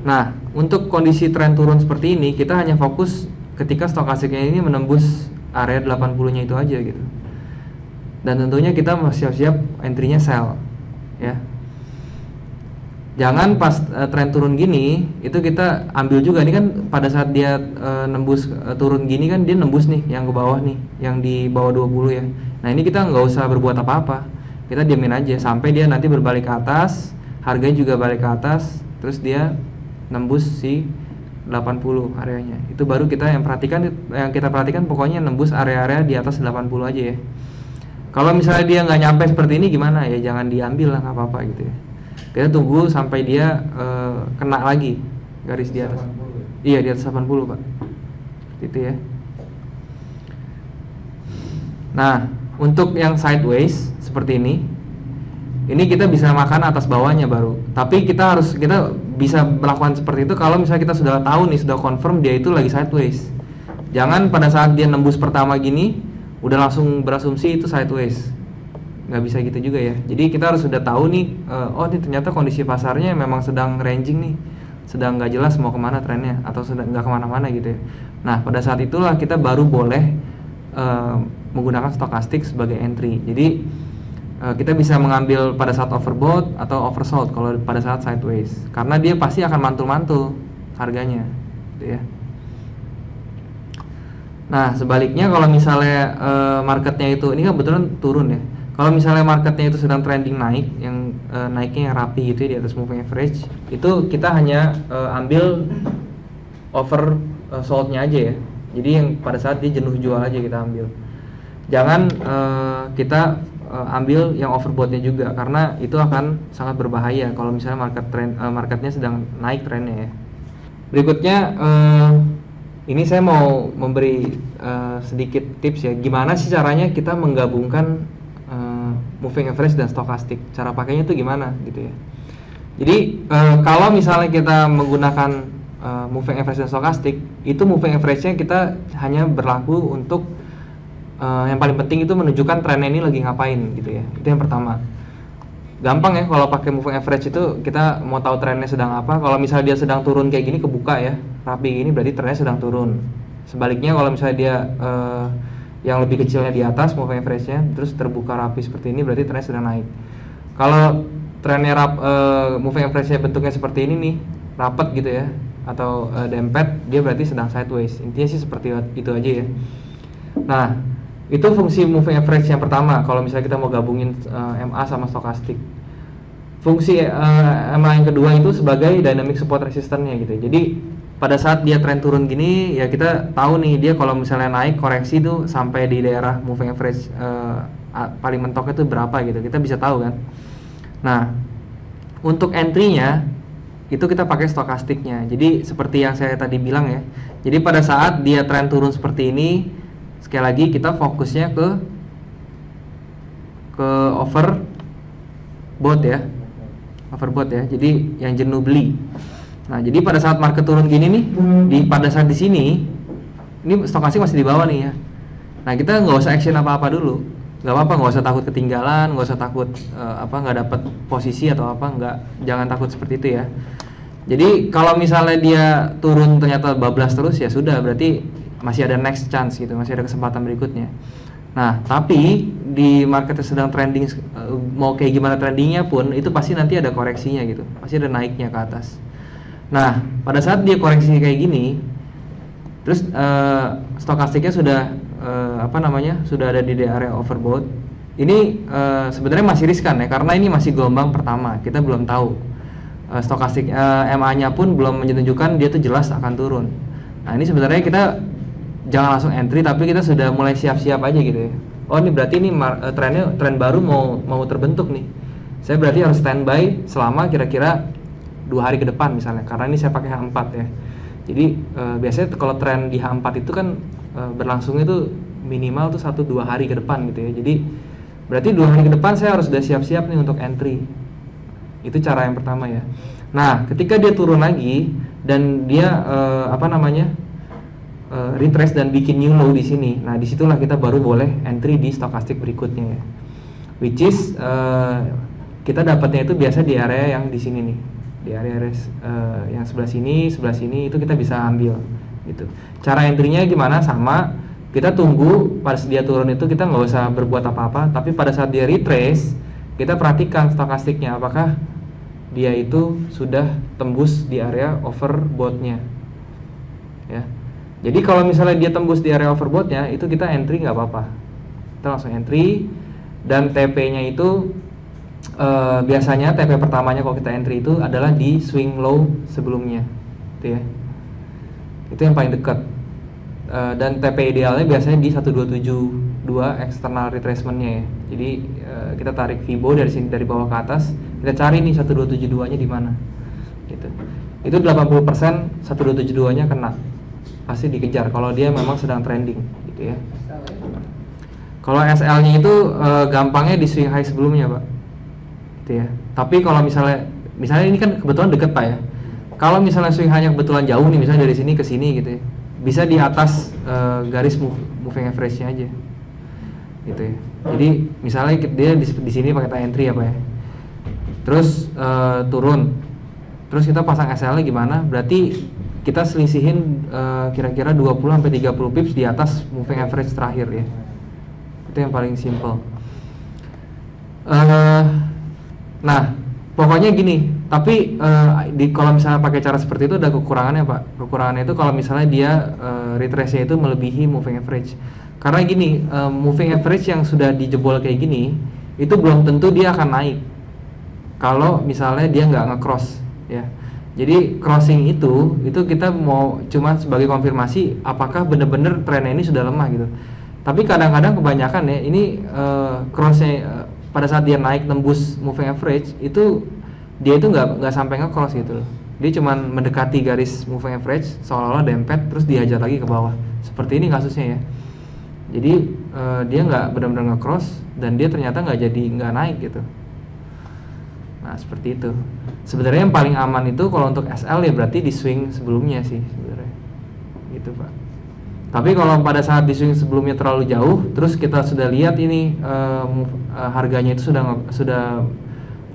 Nah, untuk kondisi tren turun seperti ini kita hanya fokus ketika stokastiknya ini menembus area 80-nya itu aja gitu. Dan tentunya kita siap-siap entry-nya sell ya. Jangan pas tren turun gini itu kita ambil juga. Ini kan pada saat dia nembus turun gini kan dia nembus nih yang ke bawah nih, yang di bawah 20 ya. Nah, ini kita nggak usah berbuat apa-apa, kita diamin aja sampai dia nanti berbalik ke atas, harganya juga balik ke atas, terus dia nembus si 80 areanya. Itu baru kita yang kita perhatikan pokoknya nembus area-area di atas 80 aja ya. Kalau misalnya dia nggak nyampe seperti ini gimana ya, jangan diambil lah, nggak apa-apa gitu ya. Kita tunggu sampai dia kena lagi garis di atas 80. Iya, di atas 80 Pak, gitu ya. Nah, untuk yang sideways seperti ini kita bisa makan atas bawahnya baru. Tapi kita bisa melakukan seperti itu kalau misalnya kita sudah tahu nih, sudah confirm dia itu lagi sideways. Jangan pada saat dia nembus pertama gini udah langsung berasumsi itu sideways. Nggak bisa gitu juga ya. Jadi kita harus sudah tahu nih, oh ini ternyata kondisi pasarnya memang sedang ranging nih, sedang nggak jelas mau kemana trennya, atau sedang nggak kemana-mana gitu ya. Nah, pada saat itulah kita baru boleh menggunakan stokastik sebagai entry. Jadi kita bisa mengambil pada saat overbought atau oversold kalau pada saat sideways, karena dia pasti akan mantul-mantul harganya, gitu ya. Nah, sebaliknya kalau misalnya marketnya itu, ini kan kebetulan turun ya. Kalau misalnya marketnya itu sedang trending naik, yang naiknya yang rapi gitu ya, di atas moving average, itu kita hanya ambil over sold-nya aja ya. Jadi yang pada saat dia jenuh jual aja kita ambil. Jangan kita ambil yang overbought-nya juga, karena itu akan sangat berbahaya kalau misalnya marketnya sedang naik trennya ya. Berikutnya ini saya mau memberi sedikit tips ya, gimana sih caranya kita menggabungkan moving average dan stokastik. Cara pakainya itu gimana gitu ya. Jadi kalau misalnya kita menggunakan moving average dan stokastik, itu moving average-nya kita hanya berlaku untuk yang paling penting itu menunjukkan trennya ini lagi ngapain gitu ya. Itu yang pertama. Gampang ya kalau pakai moving average itu, kita mau tahu trennya sedang apa. Kalau misalnya dia sedang turun kayak gini, kebuka ya rapi gini, berarti trennya sedang turun. Sebaliknya kalau misalnya dia yang lebih kecilnya di atas moving average-nya, terus terbuka rapi seperti ini, berarti trennya sedang naik. Kalau trennya moving average-nya bentuknya seperti ini nih, rapat gitu ya, atau dempet, dia berarti sedang sideways. Intinya sih seperti itu aja ya. Nah, itu fungsi moving average yang pertama kalau misalnya kita mau gabungin MA sama stokastik. Fungsi MA yang kedua itu sebagai dynamic support resistance-nya gitu. Jadi pada saat dia tren turun gini ya, kita tahu nih dia kalau misalnya naik koreksi tuh sampai di daerah moving average paling mentoknya tuh berapa gitu, kita bisa tahu kan. Nah, untuk entry-nya itu kita pakai stokastiknya. Jadi seperti yang saya tadi bilang ya, jadi pada saat dia tren turun seperti ini, sekali lagi kita fokusnya ke overbought ya, overbought ya. Jadi yang jenuh beli. Nah, jadi pada saat market turun gini nih, pada saat di sini, ini stokastik masih di bawah nih ya. Nah, kita nggak usah action apa-apa dulu, nggak apa-apa, nggak usah takut ketinggalan, nggak usah takut nggak dapat posisi atau apa, jangan takut seperti itu ya. Jadi kalau misalnya dia turun ternyata bablas terus, ya sudah, berarti masih ada next chance gitu, masih ada kesempatan berikutnya. Nah, tapi di market yang sedang trending, mau kayak gimana trendingnya pun, itu pasti nanti ada koreksinya gitu, pasti ada naiknya ke atas. Nah, pada saat dia koreksi kayak gini, terus stokastiknya sudah sudah ada di area overbought. Ini sebenarnya masih riskan ya, karena ini masih gelombang pertama, kita belum tahu stokastik MA-nya pun belum menunjukkan dia tuh jelas akan turun. Nah, ini sebenarnya kita jangan langsung entry, tapi kita sudah mulai siap-siap aja gitu ya. Oh, ini berarti ini tren baru mau terbentuk nih. Saya berarti harus standby selama kira-kira 2 hari ke depan misalnya, karena ini saya pakai H4 ya. Jadi biasanya kalau tren di H4 itu kan berlangsungnya itu minimal tuh 1-2 hari ke depan gitu ya. Jadi berarti 2 hari ke depan saya harus sudah siap-siap nih untuk entry. Itu cara yang pertama ya. Nah, ketika dia turun lagi dan dia retrace dan bikin new low di sini, nah disitulah kita baru boleh entry di stokastik berikutnya ya. Which is kita dapatnya itu biasa di area yang di sini nih, di area yang sebelah sini itu kita bisa ambil gitu. Cara entry-nya gimana? Sama, kita tunggu pas dia turun itu, kita nggak usah berbuat apa-apa, tapi pada saat dia retrace, kita perhatikan stokastiknya apakah dia itu sudah tembus di area overbought-nya ya. Jadi kalau misalnya dia tembus di area overbought-nya, itu kita entry nggak apa-apa, kita langsung entry. Dan TP-nya itu biasanya TP pertamanya kalau kita entry itu adalah di swing low sebelumnya, gitu ya. Itu yang paling dekat. Dan TP idealnya biasanya di 1272 external retracement-nya ya. Jadi kita tarik Fibo dari sini, dari bawah ke atas, kita cari nih 1272-nya di mana. Gitu. Itu 80% 1272-nya kena, pasti dikejar kalau dia memang sedang trending gitu ya. Kalau SL-nya itu gampangnya di swing high sebelumnya, Pak. Gitu ya. Tapi kalau misalnya ini kan kebetulan dekat, Pak ya. Kalau misalnya swing high-nya kebetulan jauh nih, misalnya dari sini ke sini gitu ya, bisa di atas garis moving average-nya aja. Gitu ya. Jadi misalnya dia di sini pakai tie entry apa ya. Terus turun. Terus kita pasang SL-nya gimana? Berarti kita selisihin kira-kira 20-30 pips di atas moving average terakhir ya. Itu yang paling simple. Eh, nah, pokoknya gini. Tapi kalau misalnya pakai cara seperti itu ada kekurangannya Pak. Kekurangannya itu kalau misalnya dia retrace-nya itu melebihi moving average. Karena gini, moving average yang sudah dijebol kayak gini, itu belum tentu dia akan naik. Kalau misalnya dia nggak nge-cross, ya. Jadi crossing itu kita mau cuma sebagai konfirmasi apakah benar-benar trennya ini sudah lemah gitu. Tapi kadang-kadang kebanyakan ya ini crossnya pada saat dia naik tembus moving average itu dia itu nggak sampai nge-cross gitu loh. Dia cuma mendekati garis moving average seolah-olah dempet terus dihajar lagi ke bawah. Seperti ini kasusnya ya. Jadi dia nggak benar-benar nge-cross dan dia ternyata nggak naik gitu. Nah seperti itu. Sebenarnya yang paling aman itu kalau untuk SL ya berarti di swing sebelumnya sih sebenarnya. Gitu Pak. Tapi kalau pada saat di swing sebelumnya terlalu jauh, terus kita sudah lihat ini harganya itu sudah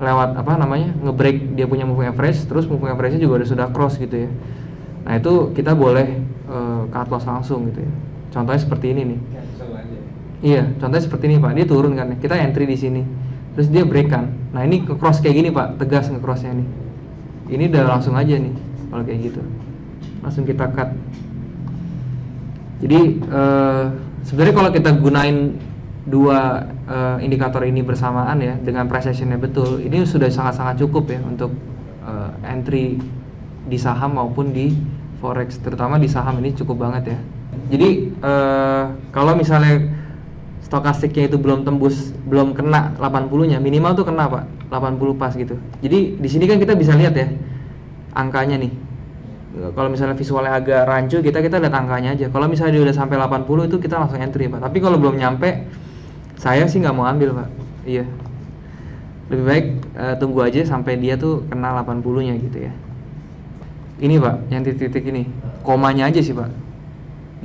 lewat nge-break dia punya moving average, terus moving average-nya juga sudah cross gitu ya. Nah itu kita boleh cut loss langsung gitu ya. Contohnya seperti ini nih. Iya, contohnya seperti ini Pak. Dia turun kan, kita entry di sini, terus dia break kan. Nah ini ke cross kayak gini Pak, tegas nge-crossnya nih. Ini udah langsung aja nih kalau kayak gitu, langsung kita cut. Jadi sebenarnya kalau kita gunain dua indikator ini bersamaan ya dengan price action-nya betul, ini sudah sangat-sangat cukup ya untuk entry di saham maupun di forex, terutama di saham ini cukup banget ya. Jadi kalau misalnya stokastiknya itu belum tembus, belum kena 80-nya, minimal tuh kena Pak, 80 pas gitu. Jadi di sini kan kita bisa lihat ya angkanya nih. Kalau misalnya visualnya agak rancu, kita lihat angkanya aja. Kalau misalnya dia udah sampai 80 itu kita langsung entry Pak. Tapi kalau belum nyampe, saya sih nggak mau ambil Pak. Iya. Lebih baik tunggu aja sampai dia tuh kena 80-nya gitu ya. Ini Pak, yang titik-titik ini, komanya aja sih Pak.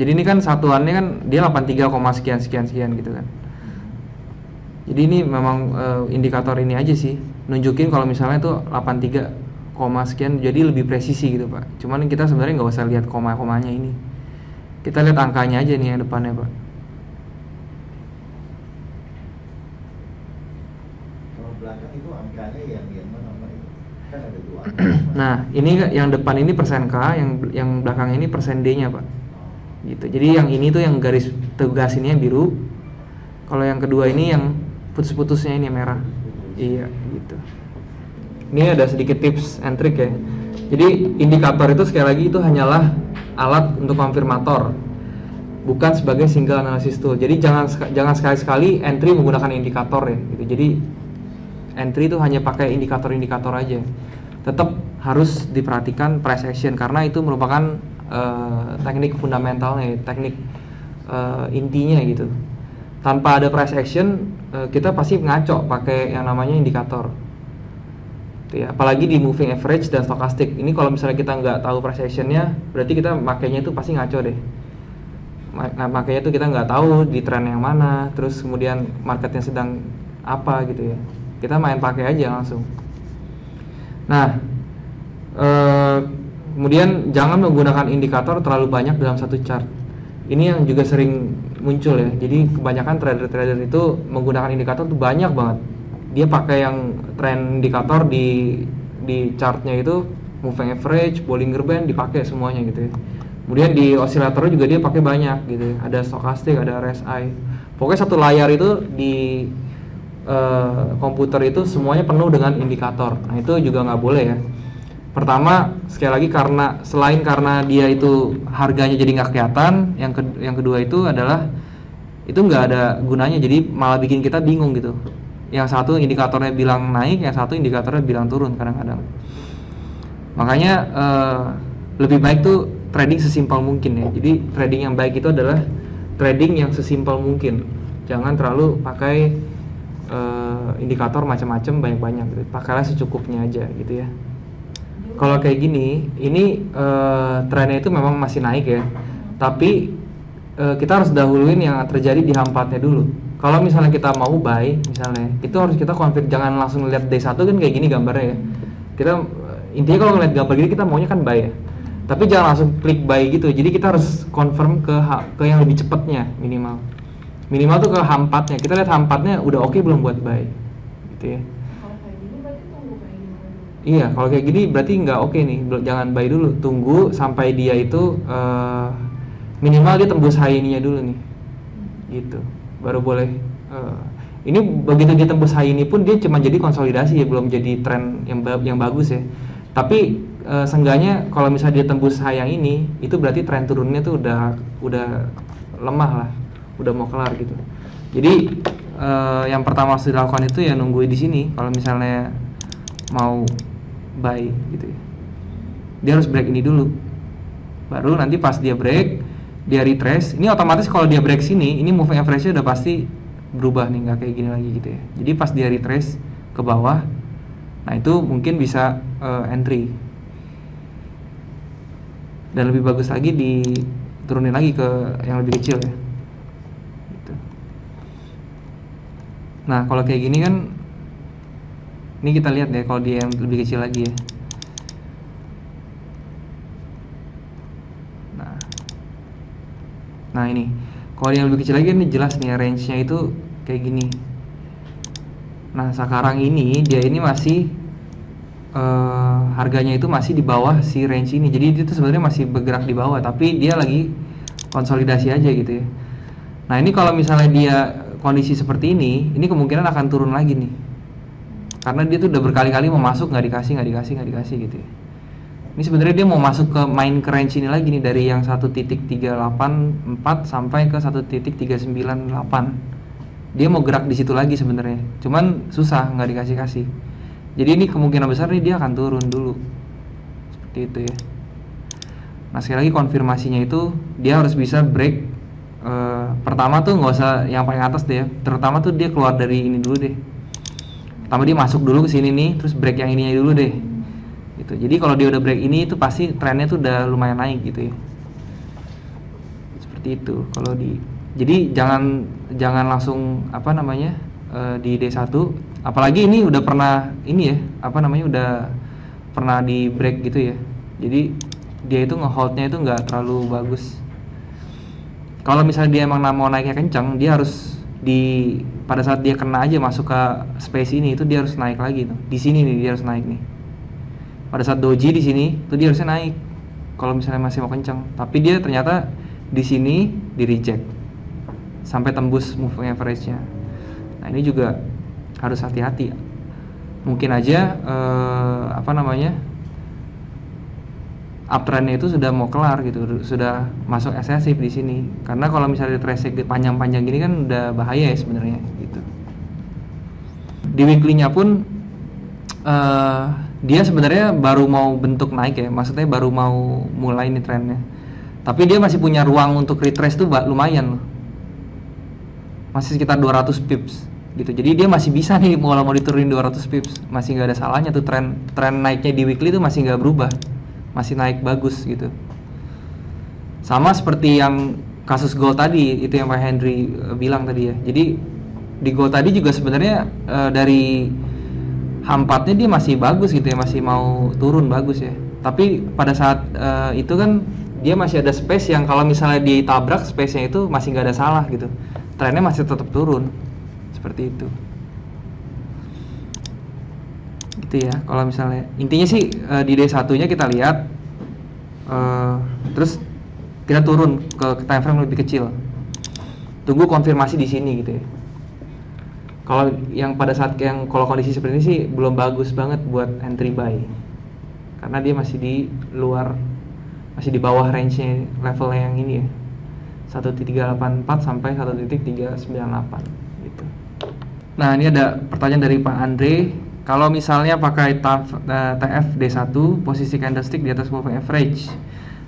Jadi ini kan satuannya kan dia 83, sekian gitu kan. Jadi ini memang indikator ini aja sih, nunjukin kalau misalnya tuh 83 sekian, jadi lebih presisi gitu Pak. Cuman kita sebenarnya nggak usah lihat koma-komanya ini, kita lihat angkanya aja nih yang depannya Pak. Kalau belakang itu angkanya yang mana itu? Kan ada dua. Nah ini yang depan ini persen K, yang belakang ini persen D nya Pak. Gitu. Jadi yang ini tuh yang garis tegas ini yang biru. Kalau yang kedua ini yang putus-putusnya ini yang merah. Iya gitu. Ini ada sedikit tips and trick ya. Jadi indikator itu sekali lagi itu hanyalah alat untuk konfirmator, bukan sebagai single analysis tool. Jadi jangan sekali-sekali entry menggunakan indikator ya gitu. Jadi entry itu hanya pakai indikator-indikator aja. Tetap harus diperhatikan price action karena itu merupakan teknik fundamentalnya, teknik intinya gitu. Tanpa ada price action kita pasti ngaco pakai yang namanya indikator. Ya, apalagi di moving average dan stochastic. Ini kalau misalnya kita nggak tahu price action-nya, berarti kita makainya itu pasti ngaco deh. Makanya itu kita nggak tahu di tren yang mana, terus kemudian marketnya sedang apa gitu ya. Kita main pakai aja langsung. Nah, kemudian jangan menggunakan indikator terlalu banyak dalam satu chart. Ini yang juga sering muncul ya. Jadi kebanyakan trader-trader itu menggunakan indikator tuh banyak banget. Dia pakai yang trend indikator di chartnya itu moving average, Bollinger Band dipakai semuanya gitu ya. Kemudian di osilator juga dia pakai banyak gitu ya. Ada stochastic, ada RSI. Pokoknya satu layar itu di komputer itu semuanya penuh dengan indikator. Nah itu juga nggak boleh ya. Pertama sekali lagi selain karena dia itu harganya jadi nggak kelihatan, yang kedua itu adalah itu nggak ada gunanya, jadi malah bikin kita bingung gitu. Yang satu indikatornya bilang naik, yang satu indikatornya bilang turun kadang-kadang. Makanya lebih baik tuh trading sesimpel mungkin ya. Jadi trading yang baik itu adalah trading yang sesimpel mungkin. Jangan terlalu pakai indikator macam-macam banyak-banyak gitu. Pakailah secukupnya aja gitu ya. Kalau kayak gini, ini trennya itu memang masih naik ya. Tapi kita harus dahuluin yang terjadi di H4-nya dulu. Kalau misalnya kita mau buy, misalnya, itu harus kita confirm, jangan langsung lihat D1 kan kayak gini gambarnya ya. Kita intinya kalau ngeliat gambar gini kita maunya kan buy ya. Tapi jangan langsung klik buy gitu. Jadi kita harus confirm ke yang lebih cepatnya minimal. Minimal tuh ke H4-nya. Kita lihat H4-nya udah oke belum buat buy. gitu ya. Kalau kayak gini berarti tunggu kayak gimana dulu? Iya, kalau kayak gini berarti nggak oke nih, jangan buy dulu, tunggu sampai dia itu minimal dia tembus high ininya dulu nih, gitu, baru boleh. Ini begitu dia tembus high ini pun dia cuma jadi konsolidasi ya, belum jadi tren yang bagus ya. Tapi seenggaknya kalau misalnya dia tembus high yang ini, itu berarti tren turunnya tuh udah lemah lah, udah mau kelar gitu. Jadi yang pertama harus dilakukan itu ya nunggu di sini. Kalau misalnya mau buy gitu ya, dia harus break ini dulu, baru nanti pas dia break, dia retrace. Ini otomatis kalau dia break sini, ini moving average-nya udah pasti berubah nih, nggak kayak gini lagi gitu ya. Jadi pas dia retrace ke bawah, nah itu mungkin bisa entry. Dan lebih bagus lagi diturunin lagi ke yang lebih kecil ya. Gitu. Nah kalau kayak gini kan, ini kita lihat deh kalau dia yang lebih kecil lagi ya. Nah ini, kalau yang lebih kecil lagi ini jelas nih range-nya itu kayak gini. Nah sekarang ini dia ini masih harganya itu masih di bawah si range ini. Jadi dia itu sebenarnya masih bergerak di bawah, tapi dia lagi konsolidasi aja gitu ya. Nah ini kalau misalnya dia kondisi seperti ini kemungkinan akan turun lagi nih, karena dia tuh udah berkali-kali mau masuk nggak dikasih gitu ya. Ini sebenarnya dia mau masuk ke main ke range ini lagi nih, dari yang 1.384 sampai ke 1.398. Dia mau gerak di situ lagi sebenarnya, cuman susah, nggak dikasih. Jadi ini kemungkinan besar nih dia akan turun dulu, seperti itu ya. Nah sekali lagi konfirmasinya itu dia harus bisa break. Pertama tuh nggak usah yang paling atas deh ya, terutama tuh dia keluar dari ini dulu deh. Pertama dia masuk dulu ke sini nih, terus break yang ininya dulu deh. Gitu. Jadi kalau dia udah break ini itu pasti trennya tuh udah lumayan naik gitu ya. Seperti itu. Kalau jadi jangan langsung di D1, apalagi ini udah pernah udah pernah di break gitu ya. Jadi dia itu ngeholdnya itu nggak terlalu bagus. Kalau misalnya dia emang mau naiknya kencang, dia harus pada saat dia kena aja masuk ke space ini, itu dia harus naik lagi tuh. Di sini nih dia harus naik nih. Pada saat doji di sini tuh dia harusnya naik. Kalau misalnya masih mau kencang, tapi dia ternyata di sini di reject sampai tembus moving average-nya. Nah ini juga harus hati-hati. Mungkin aja uptrendnya itu sudah mau kelar gitu, sudah masuk eksesif di sini. Karena kalau misalnya retrace panjang-panjang gini kan udah bahaya ya sebenarnya gitu. Di weekly-nya pun dia sebenarnya baru mau bentuk naik ya, maksudnya baru mau mulai nih trennya. Tapi dia masih punya ruang untuk retrace tuh lumayan loh. Masih sekitar 200 pips gitu. Jadi dia masih bisa nih mau diturunin 200 pips, masih nggak ada salahnya tuh. Tren naiknya di weekly tuh masih nggak berubah, masih naik bagus gitu. Sama seperti yang kasus gold tadi, itu yang Pak Henry bilang tadi ya. Jadi di gold tadi juga sebenarnya dari H4-nya dia masih bagus gitu ya, masih mau turun bagus ya. Tapi pada saat itu kan dia masih ada space yang kalau misalnya dia tabrak space-nya itu masih nggak ada salah gitu. Trennya masih tetap turun. Seperti itu. Gitu ya. Kalau misalnya intinya sih di D1-nya kita lihat terus kita turun ke time frame lebih kecil. Tunggu konfirmasi di sini gitu ya. Kalau yang pada saat kalau kondisi seperti ini sih belum bagus banget buat entry buy, karena dia masih di luar, masih di bawah range-nya level yang ini ya, 1.384 sampai 1.398 gitu. Nah ini ada pertanyaan dari Pak Andre, kalau misalnya pakai TF D1 posisi candlestick di atas moving average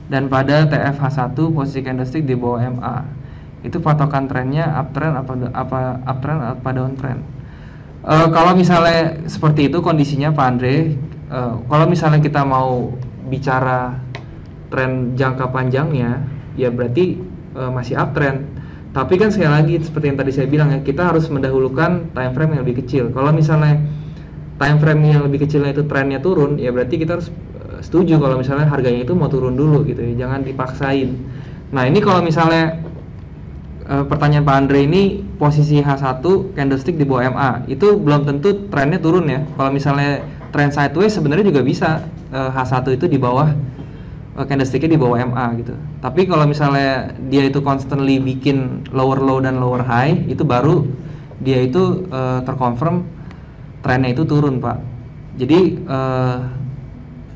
dan pada TF H1 posisi candlestick di bawah MA, itu patokan trennya uptrend apa downtrend? Kalau misalnya seperti itu kondisinya Pak Andre, kalau misalnya kita mau bicara tren jangka panjangnya, ya berarti masih uptrend. Tapi kan sekali lagi seperti yang tadi saya bilang ya, kita harus mendahulukan time frame yang lebih kecil. Kalau misalnya time frame yang lebih kecilnya itu trennya turun, ya berarti kita harus setuju kalau misalnya harganya itu mau turun dulu gitu ya, jangan dipaksain. Nah ini kalau misalnya pertanyaan Pak Andre ini, posisi H1 candlestick di bawah MA itu belum tentu trennya turun ya. Kalau misalnya trend sideways sebenarnya juga bisa H1 itu di bawah candlesticknya di bawah MA gitu. Tapi kalau misalnya dia itu constantly bikin lower low dan lower high, itu baru dia itu terkonfirm trennya itu turun, Pak. Jadi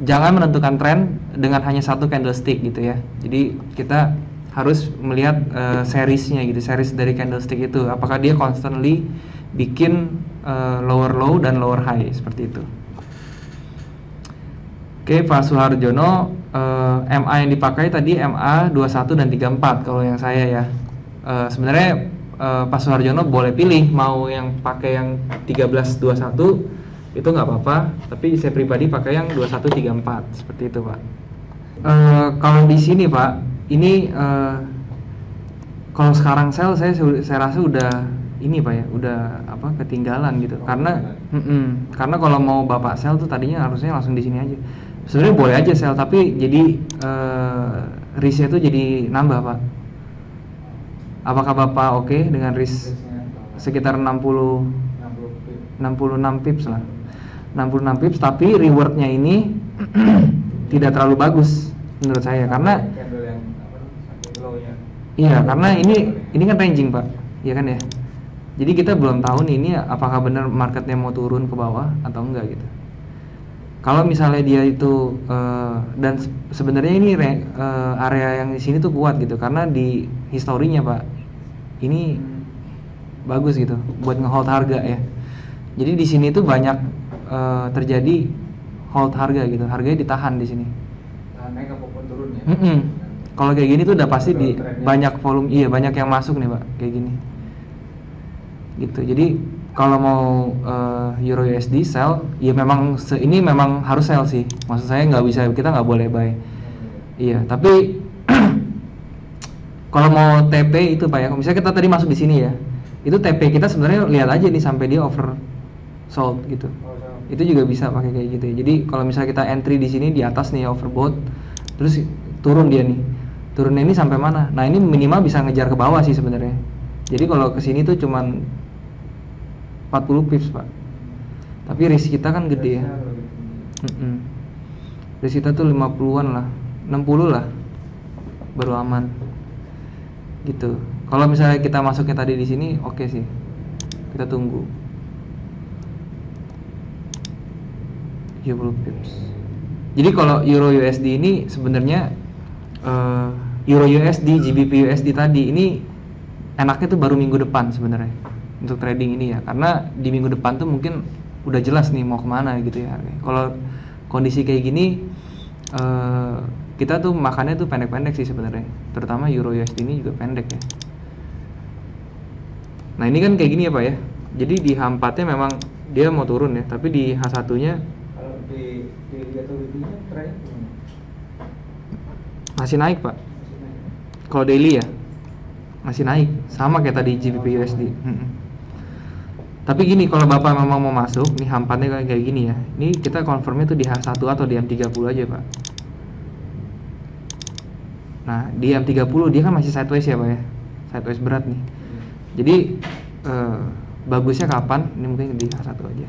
jangan menentukan tren dengan hanya satu candlestick gitu ya. Jadi kita harus melihat seriesnya gitu, series dari candlestick itu. Apakah dia constantly bikin lower low dan lower high seperti itu. Oke, Pak Suharjono, MA yang dipakai tadi MA 21 dan 34 kalau yang saya ya. Sebenarnya Pak Suharjono boleh pilih mau yang pakai yang 1321 itu nggak apa-apa, tapi saya pribadi pakai yang 2134 seperti itu, Pak. Kalau di sini, Pak, ini kalau sekarang saya rasa udah ini, Pak ya, udah ketinggalan gitu. Karena kalau mau Bapak sell tuh tadinya harusnya langsung di sini aja. Sebenarnya boleh aja sell, tapi jadi risknya tuh jadi nambah, Pak. Apakah Bapak oke dengan risk sekitar 66 pips lah, 66 pips, tapi rewardnya ini tidak terlalu bagus menurut saya, karena iya, karena ini kan ranging, Pak, iya kan ya. Jadi kita belum tahu nih ini apakah benar marketnya mau turun ke bawah atau enggak gitu. Kalau misalnya dia itu dan sebenarnya ini area yang di sini tuh kuat gitu, karena di historinya, Pak, ini bagus gitu buat ngehold harga ya. Jadi di sini tuh banyak terjadi hold harga gitu, harganya ditahan di sini. Naik apapun turun ya. Kalau kayak gini tuh udah pasti di banyak volume, iya banyak yang masuk nih, Pak, kayak gini. Gitu. Jadi kalau mau Euro USD sell, ya memang ini memang harus sell sih. Maksud saya kita nggak boleh buy. Iya, tapi kalau mau TP itu, Pak ya, misalnya kita tadi masuk di sini ya, itu TP kita sebenarnya lihat aja nih sampai dia over sold gitu. Itu juga bisa pakai kayak gitu ya. Jadi kalau misalnya kita entry di sini di atas nih overbought, terus turun dia nih, turunnya ini sampai mana? Nah ini minimal bisa ngejar ke bawah sih sebenarnya. Jadi kalau ke sini tuh cuman 40 pips, Pak. Tapi risk kita kan gede ya. Risk kita tuh 50-an lah, 60 lah, baru aman. Gitu. Kalau misalnya kita masuknya tadi di sini, oke sih. Kita tunggu. 70 pips. Jadi kalau Euro USD ini sebenarnya Euro USD, GBP USD tadi ini enaknya tuh baru minggu depan sebenarnya untuk trading ini ya, karena di minggu depan tuh mungkin udah jelas nih mau kemana gitu ya. Kalau kondisi kayak gini kita tuh makannya tuh pendek-pendek sih sebenarnya, terutama Euro USD ini juga pendek ya. Nah ini kan kayak gini ya, Pak ya, jadi di H4 nya memang dia mau turun ya, tapi di H1 nya kalau di atau weekly-nya trennya masih naik, Pak. Kalau daily ya masih naik, sama kayak tadi GBP USD. Tapi gini, kalau Bapak memang mau masuk, nih H4-nya kayak gini ya. Ini kita confirmnya tuh di H1 atau di M30 aja, Pak. Nah, di M30 dia kan masih sideways ya, Pak ya. Sideways berat nih. Jadi bagusnya kapan? Ini mungkin di H1 aja.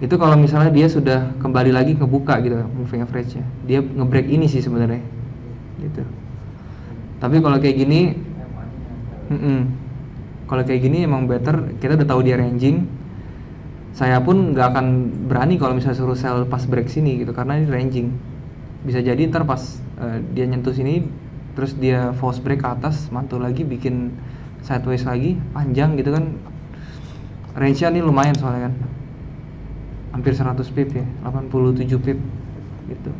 Itu kalau misalnya dia sudah kembali lagi ngebuka gitu, moving average-nya. Dia ngebreak ini sih sebenarnya. Gitu. Tapi kalau kayak gini kalau kayak gini emang better, kita udah tahu dia ranging. Saya pun nggak akan berani kalau misalnya suruh sell pas break sini gitu, karena ini ranging. Bisa jadi ntar pas dia nyentuh sini, terus dia false break ke atas, mantul lagi, bikin sideways lagi, panjang gitu kan. Range-nya ini lumayan soalnya kan, hampir 100 pip ya, 87 pip gitu.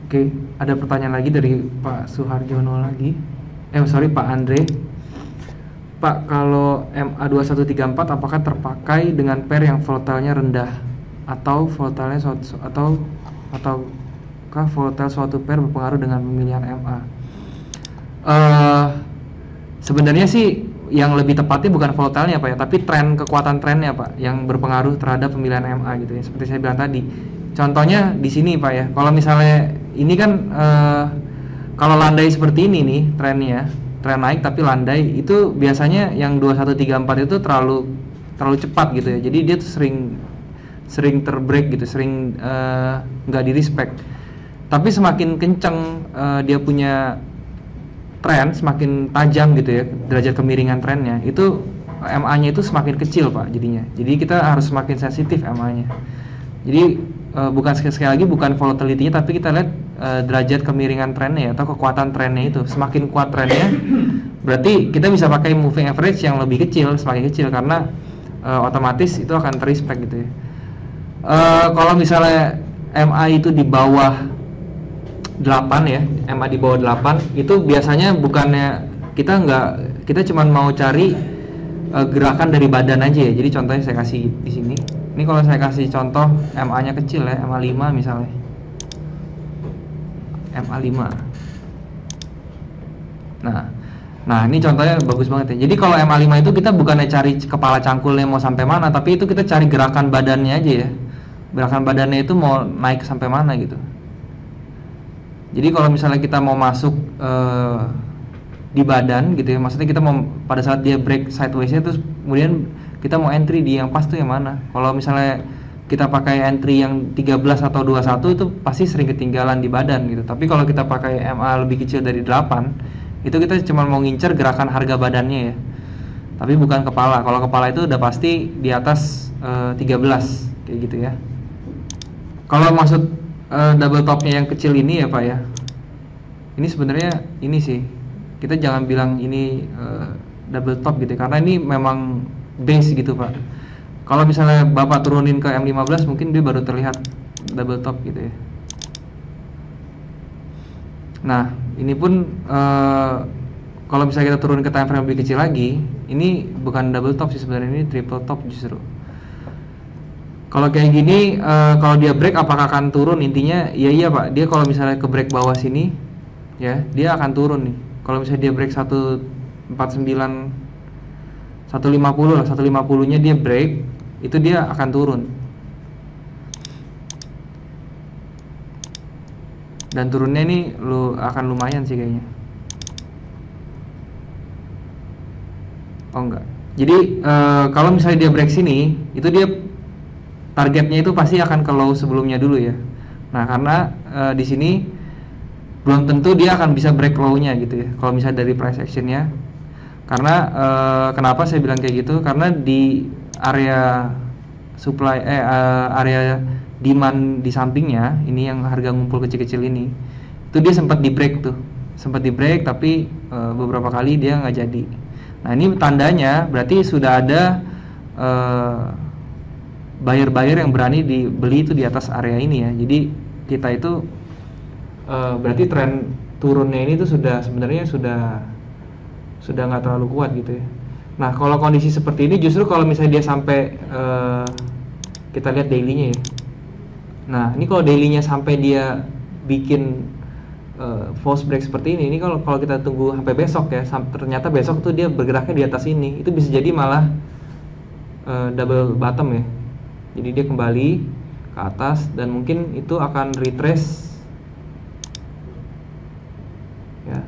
Oke, ada pertanyaan lagi dari Pak Suharjono lagi. Pak Andre. Pak, kalau MA2134 apakah terpakai dengan pair yang volatilenya rendah atau volatilenya ataukah volatil suatu pair berpengaruh dengan pemilihan MA? Sebenarnya sih yang lebih tepatnya bukan volatilenya, Pak ya, tapi kekuatan trennya, Pak, yang berpengaruh terhadap pemilihan MA gitu ya. Seperti saya bilang tadi. Contohnya di sini, Pak ya. Kalau misalnya ini kan kalau landai seperti ini nih trennya, tren naik tapi landai, itu biasanya yang 2134 itu terlalu cepat gitu ya. Jadi dia tuh sering terbreak gitu, sering nggak di respect. Tapi semakin kenceng dia punya tren, semakin tajam gitu ya derajat kemiringan trennya, itu MA-nya itu semakin kecil Pak jadinya. Jadi kita harus semakin sensitif MA-nya. Jadi bukan sekali lagi bukan volatility-nya, tapi kita lihat derajat kemiringan trennya ya, atau kekuatan trennya itu. Semakin kuat trennya, berarti kita bisa pakai moving average yang lebih kecil, semakin kecil, karena otomatis itu akan ter-respect gitu ya. Kalau misalnya MA itu di bawah 8 ya, MA di bawah 8 itu biasanya bukannya kita cuma mau cari gerakan dari badan aja ya. Jadi contohnya saya kasih di sini. Ini kalau saya kasih contoh MA-nya kecil ya, MA 5 misalnya. MA 5. Nah, ini contohnya bagus banget ya. Jadi kalau MA 5 itu kita bukannya cari kepala cangkulnya mau sampai mana, tapi itu kita cari gerakan badannya aja ya. Gerakan badannya itu mau naik sampai mana gitu. Jadi kalau misalnya kita mau masuk di badan gitu ya, maksudnya kita mau pada saat dia break sideways-nya terus kemudian kita mau entry di yang pas tuh yang mana. Kalau misalnya kita pakai entry yang 13 atau 21 itu pasti sering ketinggalan di badan gitu. Tapi kalau kita pakai MA lebih kecil dari 8, itu kita cuma mau ngincer gerakan harga badannya ya. Tapi bukan kepala. Kalau kepala itu udah pasti di atas 13 kayak gitu ya. Kalau maksud double topnya yang kecil ini ya Pak ya, ini sebenarnya ini sih, kita jangan bilang ini double top gitu, karena ini memang base gitu Pak. Kalau misalnya Bapak turunin ke M15 mungkin dia baru terlihat double top gitu ya. Nah ini pun kalau misalnya kita turun ke time frame lebih kecil lagi, ini bukan double top sih sebenarnya, ini triple top justru. Kalau kayak gini, kalau dia break apakah akan turun? Intinya iya Pak, dia kalau misalnya ke break bawah sini ya, dia akan turun nih. Kalau misalnya dia break 149 150 lah, 150 nya dia break, itu dia akan turun. Dan turunnya ini akan lumayan sih kayaknya. Oh enggak. Jadi kalau misalnya dia break sini, itu dia targetnya itu pasti akan ke low sebelumnya dulu ya. Nah karena di sini belum tentu dia akan bisa break low-nya gitu ya. Kalau misalnya dari price action-nya, karena kenapa saya bilang kayak gitu? Karena di area supply area demand di sampingnya, ini yang harga ngumpul kecil-kecil ini, itu dia sempat di break tuh, tapi beberapa kali dia nggak jadi. Nah ini tandanya berarti sudah ada buyer-buyer yang berani dibeli itu di atas area ini ya. Jadi kita itu berarti tren turunnya ini tuh sebenarnya sudah nggak terlalu kuat gitu ya. Nah kalau kondisi seperti ini justru kalau misalnya dia sampai kita lihat daily-nya ya. Nah ini kalau daily-nya sampai dia bikin false break seperti ini kalau kita tunggu sampai besok ya, ternyata besok tuh dia bergeraknya di atas ini, itu bisa jadi malah double bottom ya. Jadi dia kembali ke atas dan mungkin itu akan retrace ya.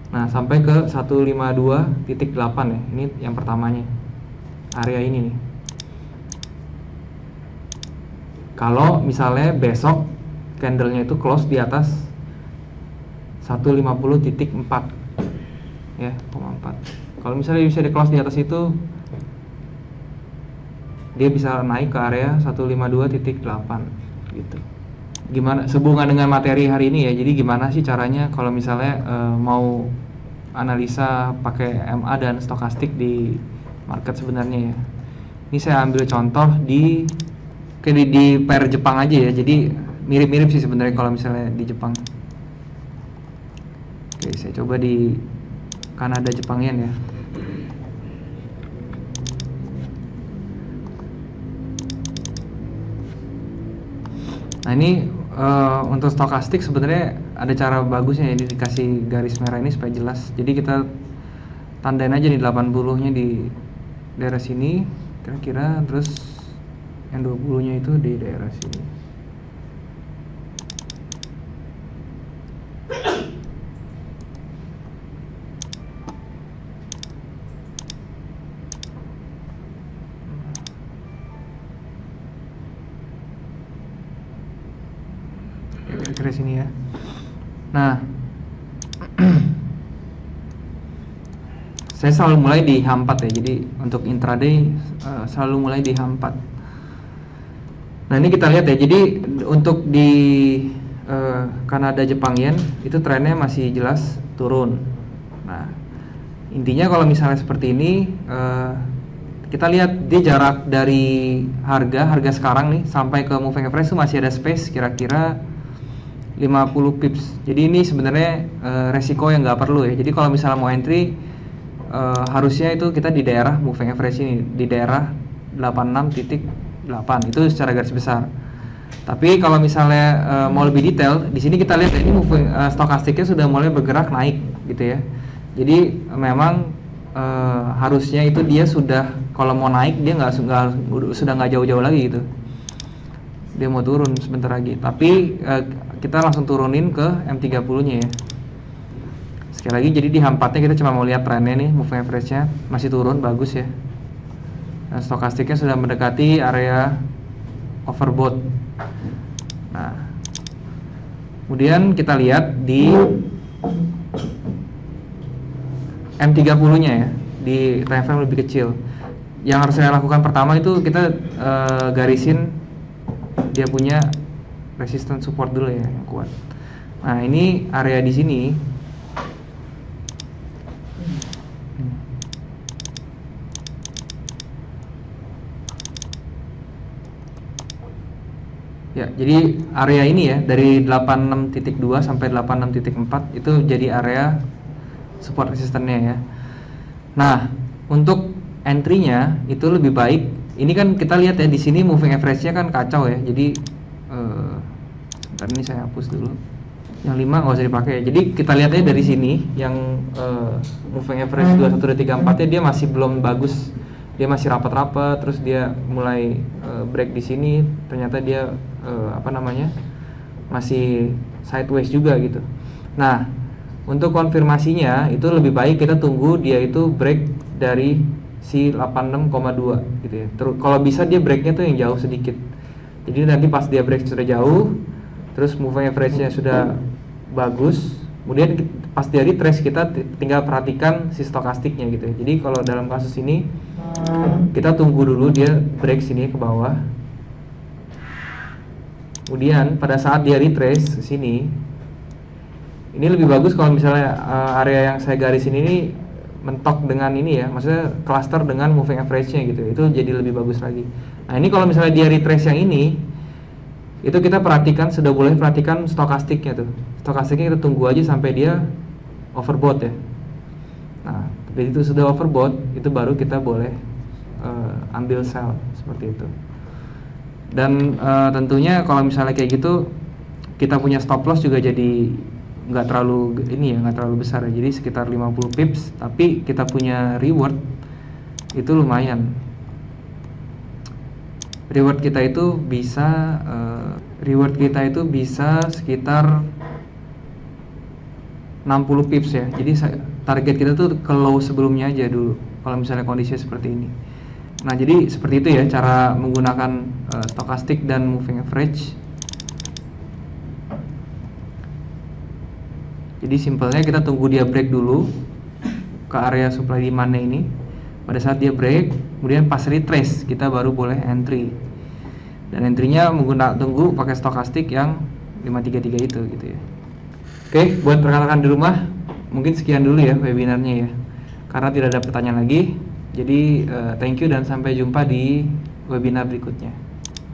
Nah sampai ke 152.8 ya, ini yang pertamanya, area ini nih. Kalau misalnya besok candlenya itu close di atas 150.4 ya, 4. Kalau misalnya bisa di close di atas itu, dia bisa naik ke area 152.8 gitu. Gimana sehubungan dengan materi hari ini ya, jadi gimana sih caranya kalau misalnya mau analisa pakai MA dan stokastik di market sebenarnya ya. Ini saya ambil contoh di pair Jepang aja ya, jadi mirip-mirip sih sebenarnya kalau misalnya di Jepang. Oke, saya coba di Kanada Jepang Yen ya. Nah ini untuk stokastik sebenarnya ada cara bagusnya, ini dikasih garis merah ini supaya jelas. Jadi kita tandain aja nih 80 nya di daerah sini kira-kira, terus yang 20 nya itu di daerah sini. average ini ya. Nah, saya selalu mulai di H4 ya. Jadi untuk intraday selalu mulai di H4. Nah, ini kita lihat ya. Jadi untuk di Kanada Jepang Yen itu trennya masih jelas turun. Nah, intinya kalau misalnya seperti ini, kita lihat dia jarak dari harga sekarang nih sampai ke moving average itu masih ada space kira-kira 50 pips. Jadi ini sebenarnya resiko yang nggak perlu ya. Jadi kalau misalnya mau entry, harusnya itu kita di daerah moving average ini, di daerah 86.8 itu secara garis besar. Tapi kalau misalnya mau lebih detail, di sini kita lihat ini moving stokastiknya sudah mulai bergerak naik gitu ya. Jadi memang harusnya itu dia sudah, kalau mau naik dia sudah nggak jauh-jauh lagi gitu. Dia mau turun sebentar lagi. Tapi kita langsung turunin ke M30-nya ya. Sekali lagi, jadi di H4-nya kita cuma mau lihat trennya nih, moving average-nya masih turun, bagus ya. Nah, stokastiknya sudah mendekati area overbought. Nah, kemudian kita lihat di M30-nya ya, di time frame lebih kecil. Yang harus saya lakukan pertama itu kita garisin dia punya resistance support dulu ya yang kuat. Nah, ini area di sini. Ya, jadi area ini ya dari 86.2 sampai 86.4 itu jadi area support resistennya ya. Nah, untuk entry-nya itu lebih baik. Ini kan kita lihat ya di sini moving average-nya kan kacau ya. Jadi sebentar, ini saya hapus dulu. Yang 5 nggak usah dipakai ya. Jadi kita lihat aja dari sini yang moving average 21, 2, 3, 4-nya dia masih belum bagus. Dia masih rapat-rapat, terus dia mulai break di sini, ternyata dia masih sideways juga gitu. Nah, untuk konfirmasinya itu lebih baik kita tunggu dia itu break dari si 86,2 gitu ya. Terus kalau bisa dia breaknya tuh yang jauh sedikit. Jadi nanti pas dia break sudah jauh, terus moving average-nya sudah bagus, kemudian pas dia retrace kita tinggal perhatikan si stokastiknya gitu ya. Jadi kalau dalam kasus ini kita tunggu dulu dia break sini ke bawah. Kemudian pada saat dia retrace ke sini, ini lebih bagus kalau misalnya area yang saya garisin ini mentok dengan ini ya, maksudnya cluster dengan moving average-nya gitu. Itu jadi lebih bagus lagi. Nah, ini kalau misalnya dia retrace yang ini, itu kita perhatikan, sudah boleh perhatikan stokastiknya tuh. Stokastiknya kita tunggu aja sampai dia overbought ya. Nah, begitu sudah overbought, itu baru kita boleh ambil sell seperti itu. Dan tentunya kalau misalnya kayak gitu, kita punya stop loss juga jadi nggak terlalu besar ya. Jadi sekitar 50 pips, tapi kita punya reward itu lumayan. Reward kita itu bisa sekitar 60 pips ya. Jadi target kita tuh ke low sebelumnya aja dulu kalau misalnya kondisinya seperti ini. Nah, jadi seperti itu ya cara menggunakan stokastik dan moving average. Jadi simpelnya kita tunggu dia break dulu ke area supply demand-nya ini. Pada saat dia break, kemudian pas retrace kita baru boleh entry. Dan entry-nya tunggu pakai stokastik yang 533 itu gitu ya. Oke, buat rekan-rekan di rumah, mungkin sekian dulu ya webinarnya ya. Karena tidak ada pertanyaan lagi. Jadi thank you dan sampai jumpa di webinar berikutnya.